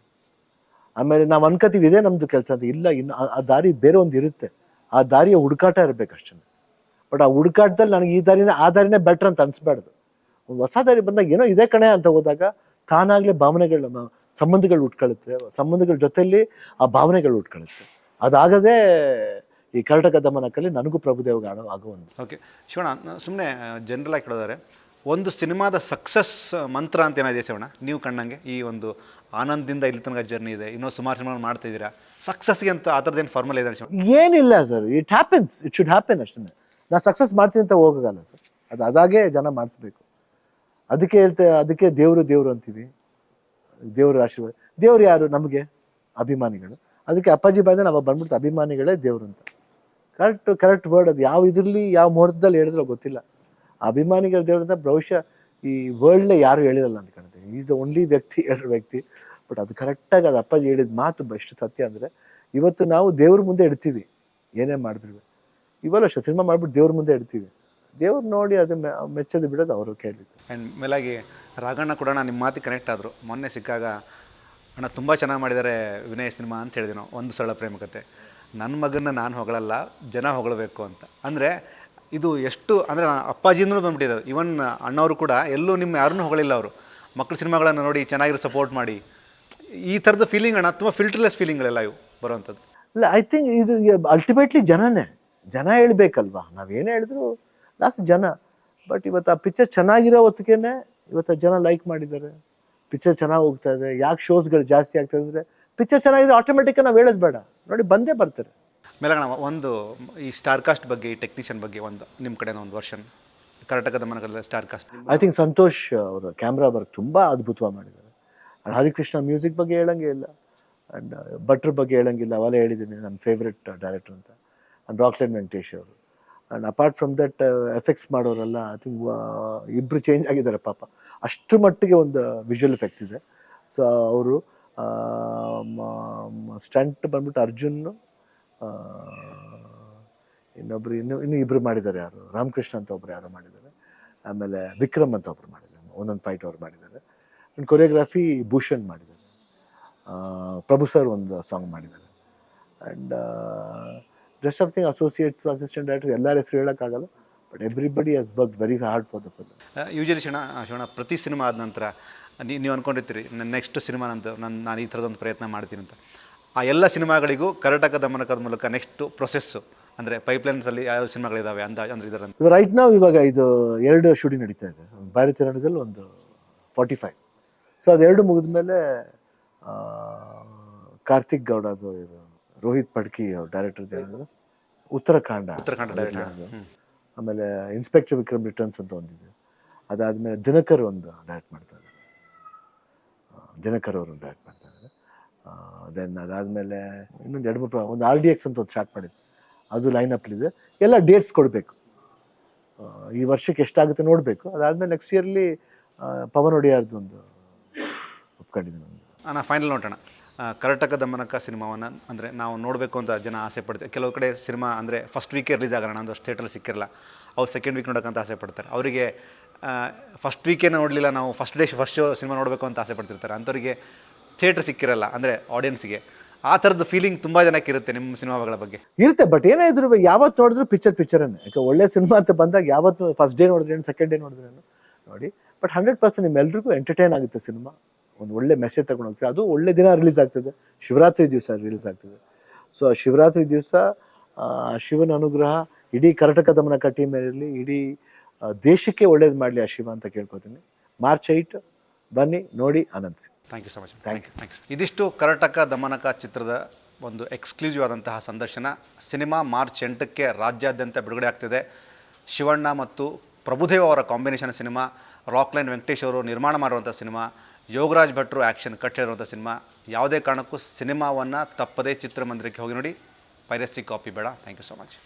ಆಮೇಲೆ ನಾವು ಅನ್ಕೋತೀವಿ ಇದೇ ನಮ್ಮದು ಕೆಲಸ ಅಂತ. ಇಲ್ಲ, ಇನ್ನು ಆ ದಾರಿ ಬೇರೆ ಒಂದು ಇರುತ್ತೆ. ಆ ದಾರಿಯ ಹುಡುಕಾಟ ಇರಬೇಕು ಅಷ್ಟೇ. ಬಟ್ ಆ ಹುಡುಕಾಟದಲ್ಲಿ ನನಗೆ ಆ ದಾರಿನೇ ಬೆಟ್ರ್ ಅಂತ ಅನಿಸ್ಬಾರ್ದು. ಒಂದು ಹೊಸ ದಾರಿ ಬಂದಾಗ ಏನೋ ಇದೇ ಕಣೆ ಅಂತ ಹೋದಾಗ ತಾನಾಗಲೇ ಸಂಬಂಧಗಳು ಉಟ್ಕೊಳ್ಳುತ್ತೆ. ಸಂಬಂಧಗಳ ಜೊತೆಯಲ್ಲಿ ಆ ಭಾವನೆಗಳು ಉಟ್ಕೊಳ್ಳುತ್ತೆ. ಅದಾಗದೇ ಈ ಕರ್ನಾಟಕ ದಮನಕಲ್ಲಿ ನನಗೂ ಪ್ರಭುದೇವ್ಗೆ ಆಗೋ ಒಂದು. ಓಕೆ ಶಿವಣ್ಣ, ಸುಮ್ಮನೆ ಜನರಲ್ ಆಗಿ ಕೇಳಿದರೆ ಒಂದು ಸಿನಿಮಾದ ಸಕ್ಸಸ್ ಮಂತ್ರ ಅಂತ ಏನಿದೆ ಶಿವಣ್ಣ ನೀವು ಕಂಡಂಗೆ? ಈ ಒಂದು ಆನಂದದಿಂದ ಇಲ್ಲಿ ತನಕ ಜರ್ನಿ ಇದೆ, ಇನ್ನೊಂದು ಸುಮಾರು ಸಿನಿಮಾ ಮಾಡ್ತಿದ್ದೀರಾ, ಸಕ್ಸಸ್ಗೆ ಅಂತ ಆ ಥರದ್ದೇನು ಫಾರ್ಮುಲಾ ಇದೆ ಶಿವಣ್ಣ? ಏನಿಲ್ಲ sir, it happens, it should happen ಅಷ್ಟೇ. ನಾನು ಸಕ್ಸಸ್ ಮಾಡ್ತೀನಿ ಅಂತ ಹೋಗಲ್ಲ ಸರ್, ಅದಾಗೆ ಜನ ಮಾಡಿಸ್ಬೇಕು. ಅದಕ್ಕೆ ದೇವರು ಅಂತೀವಿ. ದೇವ್ರ ಆಶೀರ್ವಾದ. ದೇವ್ರು ಯಾರು? ನಮಗೆ ಅಭಿಮಾನಿಗಳು. ಅದಕ್ಕೆ ಅಪ್ಪಾಜಿ ಬಾಯಿಂದ ನಾವು ಬಂದ್ಬಿಡ್ತು ಅಭಿಮಾನಿಗಳೇ ದೇವ್ರು ಅಂತ. Correct word. ಅದು ಯಾವ ಇದರಲ್ಲಿ ಯಾವ ಮುಹೂರ್ತದಲ್ಲಿ ಹೇಳಿದ್ರೋ ಗೊತ್ತಿಲ್ಲ. ಅಭಿಮಾನಿಗಳ ದೇವ್ರು ಅಂತ ಬಹುಶಃ ಈ ವರ್ಲ್ಡ್ಲೇ ಯಾರು ಹೇಳಿರಲ್ಲ ಅಂತ ಕಾಣ್ತೀವಿ. ಈಸ್ ದ ಓನ್ಲಿ ವ್ಯಕ್ತಿ. ಬಟ್ ಅದು ಕರೆಕ್ಟಾಗಿ ಅದು ಅಪ್ಪಾಜಿ ಹೇಳಿದ ಮಾತು ಎಷ್ಟು ಸತ್ಯ ಅಂದರೆ, ಇವತ್ತು ನಾವು ದೇವ್ರ ಮುಂದೆ ಇಡ್ತೀವಿ ಏನೇ ಮಾಡಿದ್ರು. ಇವೆಲ್ಲ ಅಷ್ಟೇ, ಸಿನಿಮಾ ಮಾಡ್ಬಿಟ್ಟು ದೇವ್ರ ಮುಂದೆ ಇಡ್ತೀವಿ. ದೇವ್ರು ನೋಡಿ ಅದು ಮೆಚ್ಚೋದು ಬಿಡೋದು ಅವರು ಕೇಳಿದ್ದು. ಆ್ಯಂಡ್ ಮೇಲಾಗಿ ರಾಘಣ್ಣ ಕೂಡ ನಿಮ್ಮ ಮಾತಿಗೆ ಕನೆಕ್ಟ್ ಆದರು. ಮೊನ್ನೆ ಸಿಕ್ಕಾಗ ಅಣ್ಣ ತುಂಬ ಚೆನ್ನಾಗಿ ಮಾಡಿದ್ದಾರೆ ವಿನಯ್ ಸಿನಿಮಾ ಅಂತ ಹೇಳಿದ್ವಿ ನಾವು. ಒಂದು ಸರಳ ಪ್ರೇಮಕತೆ, ನನ್ನ ಮಗನ್ನ ನಾನು ಹೊಗಳಲ್ಲ, ಜನ ಹೊಗಳಬೇಕು ಅಂತ. ಅಂದರೆ ಇದು ಎಷ್ಟು ಅಂದರೆ ಅಪ್ಪಾಜಿಂದೂ ಬಂದ್ಬಿಟ್ಟಿದ್ದಾರೆ. ಈವನ್ ಅಣ್ಣವರು ಕೂಡ ಎಲ್ಲೂ ಯಾರನ್ನೂ ಹೊಗಳಿಲ್ಲ. ಅವರು ಮಕ್ಕಳ ಸಿನಿಮಾಗಳನ್ನು ನೋಡಿ ಚೆನ್ನಾಗಿರೋ ಸಪೋರ್ಟ್ ಮಾಡಿ, ಈ ಥರದ ಫೀಲಿಂಗ್ ಅಣ್ಣ, ತುಂಬ ಫಿಲ್ಟರ್ಲೆಸ್ ಫೀಲಿಂಗ್ಗಳೆಲ್ಲ ಇವು ಬರುವಂಥದ್ದು. ಇಲ್ಲ, ಐ ಥಿಂಕ್ ಇದು ಅಲ್ಟಿಮೇಟ್ಲಿ ಜನ ಹೇಳ್ಬೇಕಲ್ವಾ. ನಾವೇನು ಹೇಳಿದ್ರು ಲಾಸ್ಟ್ ಜನ. ಬಟ್ ಇವತ್ತು ಆ ಪಿಕ್ಚರ್ ಚೆನ್ನಾಗಿರೋ ಹೊತ್ತಿಗೆನೆ ಇವತ್ತು ಜನ ಲೈಕ್ ಮಾಡಿದ್ದಾರೆ. ಪಿಕ್ಚರ್ ಚೆನ್ನಾಗಿ ಹೋಗ್ತಾ ಇದೆ. ಯಾಕೆ ಶೋಸ್ಗಳು ಜಾಸ್ತಿ ಆಗ್ತದೆ ಅಂದರೆ ಪಿಕ್ಚರ್ ಚೆನ್ನಾಗಿದ್ರೆ ಆಟೋಮೆಟಿಕ್ಕಾಗಿ ನಾವು ಹೇಳೋದು ಬೇಡ, ನೋಡಿ ಬಂದೇ ಬರ್ತಾರೆ. ಮೇಲಗಣ ಒಂದು ಈ ಸ್ಟಾರ್ ಕಾಸ್ಟ್ ಬಗ್ಗೆ, ಈ ಟೆಕ್ನಿಷಿಯನ್ ಬಗ್ಗೆ ಒಂದು ನಿಮ್ಮ ಕಡೆನ ಒಂದು ವರ್ಷನ್ ಕರ್ನಾಟಕ ದಮನಕದಲ್ಲಿ star cast. I think Santosh ಅವರ ಕ್ಯಾಮ್ರಾ ವರ್ಕ್ ತುಂಬ ಅದ್ಭುತವಾಗಿ ಮಾಡಿದ್ದಾರೆ. ಆ್ಯಂಡ್ ಹರಿಕೃಷ್ಣ ಮ್ಯೂಸಿಕ್ ಬಗ್ಗೆ ಹೇಳಂಗೆ ಇಲ್ಲ, ಆ್ಯಂಡ್ ಭಟ್ರ ಬಗ್ಗೆ ಹೇಳಂಗಿಲ್ಲ. ಅವೆಲ್ಲ ಹೇಳಿದ್ದೀನಿ, ನನ್ನ ಫೇವ್ರೆಟ್ ಡೈರೆಕ್ಟರ್ ಅಂತ. ಆ್ಯಂಡ್ ರಾಕ್ಲೈನ್ ವೆಂಕಟೇಶ್ ಅವರು. And apart from that effects ಮಾಡೋರೆಲ್ಲ ಐ ಥಿಂಕ್ ಇಬ್ಬರು ಚೇಂಜ್ ಆಗಿದ್ದಾರೆ ಪಾಪ. ಅಷ್ಟು ಮಟ್ಟಿಗೆ ಒಂದು ವಿಜುವಲ್ ಎಫೆಕ್ಟ್ಸ್ ಇದೆ. ಸೊ ಅವರು ಸ್ಟಂಟ್ ಬಂದ್ಬಿಟ್ಟು ಅರ್ಜುನ್, ಇನ್ನೊಬ್ರು ಇನ್ನು ಇಬ್ಬರು ಮಾಡಿದ್ದಾರೆ. ಯಾರು? ರಾಮಕೃಷ್ಣ ಅಂತ ಒಬ್ರು ಯಾರೋ ಮಾಡಿದ್ದಾರೆ. ಆಮೇಲೆ ವಿಕ್ರಮ್ ಅಂತ ಒಬ್ರು ಮಾಡಿದ್ದಾರೆ. ಒಂದೊಂದು ಫೈಟ್ ಅವ್ರು ಮಾಡಿದ್ದಾರೆ. ಆ್ಯಂಡ್ ಕೊರಿಯೋಗ್ರಫಿ ಭೂಷಣ್ ಮಾಡಿದ್ದಾರೆ. ಪ್ರಭು ಸರ್ ಒಂದು ಸಾಂಗ್ ಮಾಡಿದ್ದಾರೆ. And rest of thing associates, assistant director ಎಲ್ಲರ ಹೆಸರು ಹೇಳೋಕ್ಕಾಗಲ್ಲ. But everybody has work very hard for the film. Usually Shivanna ಪ್ರತಿ ಸಿನಿಮಾ ಆದ ನಂತರ ನೀವು ಅಂದ್ಕೊಂಡಿರ್ತೀರಿ ನೆಕ್ಸ್ಟ್ ಸಿನಿಮಾ ನಾನು ಈ ಥರದೊಂದು ಪ್ರಯತ್ನ ಮಾಡ್ತೀನಿ ಅಂತ. ಆ ಎಲ್ಲ ಸಿನಿಮಾಗಳಿಗೂ ಕರ್ನಾಟಕ ದಮನಕದ ಮೂಲಕ ನೆಕ್ಸ್ಟ್ ಪ್ರೊಸೆಸ್ಸು ಅಂದರೆ ಪೈಪ್ಲೈನ್ಸಲ್ಲಿ ಯಾವ ಸಿನಿಮಾಗಳಿದ್ದಾವೆ ಅಂದರೆ ಇದರ ರೈಟ್ ನಾವು ಇವಾಗ ಇದು 2 ಶೂಟಿಂಗ್ ನಡೀತಾ ಇದೆ. ಭಾರತೀಯ ರಣದಲ್ಲಿ ಒಂದು 45. ಸೊ ಅದೆರಡು ಮುಗಿದ ಮೇಲೆ ಕಾರ್ತಿಕ್ ಗೌಡ, ಅದು ರೋಹಿತ್ ಪಡ್ಕಿ ಅವ್ರ ಡೈರೆಕ್ಟರ್, ಉತ್ತರಾಖಂಡ ಡೈರೆಕ್ಟರ್ ಆಮೇಲೆ ಇನ್ಸ್ಪೆಕ್ಟರ್ ವಿಕ್ರಮ್ ರಿಟರ್ನ್ಸ್ ಅಂತ ಒಂದಿದೆ. ಅದಾದಮೇಲೆ ದಿನಕರ್ ಒಂದು ಡೈರೆಕ್ಟ್ ಮಾಡ್ತಾ ಇದ್ದಾರೆ, ದಿನಕರ್ ಅವರು ಡೈರೆಕ್ಟ್ ಮಾಡ್ತಾ ಇದ್ದಾರೆ. ದೆನ್ ಅದಾದಮೇಲೆ ಇನ್ನೊಂದು 2-3 ಒಂದು RDX ಅಂತ ಒಂದು ಸ್ಟಾರ್ಟ್ ಮಾಡಿದ್ದು, ಅದು ಲೈನ್ ಅಪ್ಲಿದೆ. ಎಲ್ಲ ಡೇಟ್ಸ್ ಕೊಡಬೇಕು, ಈ ವರ್ಷಕ್ಕೆ ಎಷ್ಟಾಗುತ್ತೆ ನೋಡಬೇಕು. ಅದಾದಮೇಲೆ ನೆಕ್ಸ್ಟ್ ಇಯರ್ಲಿ ಪವನ್ ಒಡೆಯರ್ದು ಒಂದು ಒಪ್ಕೊಂಡಿದ್ದೀನಿ. ನಾನು ಫೈನಲ್ ನೋಡೋಣ. ಕರ್ನಾಟಕ ದಮನಕ ಸಿನಿಮಾವನ್ನು ಅಂದರೆ ನಾವು ನೋಡಬೇಕು ಅಂತ ಜನ ಆಸೆ ಪಡ್ತಾರೆ. ಕೆಲವು ಕಡೆ ಸಿನಿಮಾ ಅಂದರೆ ಫಸ್ಟ್ ವೀಕೇ ರಿಲೀಸ್ ಆಗೋಣ ಒಂದು ಥಿಯೇಟ್ರಲ್ಲಿ ಸಿಕ್ಕಿರಲ್ಲ, ಅವ್ರು ಸೆಕೆಂಡ್ ವೀಕ್ ನೋಡೋಕ್ಕಂತ ಆಸೆ ಪಡ್ತಾರೆ. ಅವರಿಗೆ ಫಸ್ಟ್ ವೀಕೇ ನೋಡಲಿಲ್ಲ, ನಾವು ಫಸ್ಟ್ ಶೋ ಸಿನಿಮಾ ನೋಡಬೇಕು ಅಂತ ಆಸೆ ಪಡ್ತಿರ್ತಾರೆ. ಅಂಥವರಿಗೆ ಥಿಯೇಟ್ರ್ ಸಿಕ್ಕಿರಲ್ಲ, ಅಂದರೆ ಆಡಿಯನ್ಸ್ಗೆ. ಆ ಥರದ್ದು ಫೀಲಿಂಗ್ ತುಂಬ ಜನಕ್ಕೆ ಇರುತ್ತೆ ನಿಮ್ಮ ಸಿನಿಮಾಗಳ ಬಗ್ಗೆ. ಇರುತ್ತೆ, ಬಟ್ ಏನೇ ಇದ್ರು ಯಾವತ್ತು ನೋಡಿದ್ರು ಪಿಕ್ಚರನ್ನೇ. ಯಾಕೆ ಒಳ್ಳೆ ಸಿನಿಮಾ ಅಂತ ಬಂದಾಗ ಯಾವತ್ತು ಫಸ್ಟ್ ಡೇ ನೋಡಿದ್ರೇನು ಸೆಕೆಂಡ್ ಡೇ ನೋಡಿದ್ರೇನು ನೋಡಿ, ಬಟ್ 100% ನಿಮ್ಮೆಲ್ರಿಗೂ ಎಂಟರ್ಟೈನ್ ಆಗುತ್ತೆ ಸಿನಿಮಾ. ಒಂದು ಒಳ್ಳೆ ಮೆಸೇಜ್ ತಗೊಂಡು ಹೋಗ್ತೀವಿ. ಅದು ಒಳ್ಳೆ ದಿನ ರಿಲೀಸ್ ಆಗ್ತದೆ, ಶಿವರಾತ್ರಿ ದಿವಸ ರಿಲೀಸ್ ಆಗ್ತದೆ. ಸೊ ಶಿವರಾತ್ರಿ ದಿವಸ ಶಿವನ ಅನುಗ್ರಹ ಇಡೀ ಕರ್ನಾಟಕ ದಮನಕ ಟೀಮ್ ಇರಲಿ, ಇಡೀ ದೇಶಕ್ಕೆ ಒಳ್ಳೇದು ಮಾಡಲಿ ಆ ಶಿವ ಅಂತ ಕೇಳ್ಕೊತೀನಿ. March 8 ಬನ್ನಿ, ನೋಡಿ, ಆನಂದಿಸಿ. Thank you so much. Thanks. ಇದಿಷ್ಟು ಕರ್ನಾಟಕ ದಮನಕ ಚಿತ್ರದ ಒಂದು ಎಕ್ಸ್ಕ್ಲೂಸಿವ್ ಆದಂತಹ ಸಂದರ್ಶನ. ಸಿನಿಮಾ March 8ಕ್ಕೆ ರಾಜ್ಯಾದ್ಯಂತ ಬಿಡುಗಡೆ ಆಗ್ತಿದೆ. ಶಿವಣ್ಣ ಮತ್ತು ಪ್ರಭುದೇವ ಅವರ ಕಾಂಬಿನೇಷನ್ ಸಿನಿಮಾ, ರಾಕ್ಲೈನ್ ವೆಂಕಟೇಶ್ ಅವರು ನಿರ್ಮಾಣ ಮಾಡಿರುವಂಥ ಸಿನಿಮಾ, ಯೋಗರಾಜ್ ಭಟ್ರು ಆ್ಯಕ್ಷನ್ ಕಟ್ ಹೇಳಿರುವಂಥ ಸಿನಿಮಾ. ಯಾವುದೇ ಕಾರಣಕ್ಕೂ ಸಿನಿಮಾವನ್ನು ತಪ್ಪದೇ ಚಿತ್ರಮಂದಿರಕ್ಕೆ ಹೋಗಿ ನೋಡಿ. ಪೈರಸಿ ಕಾಪಿ ಬೇಡ. Thank you so much.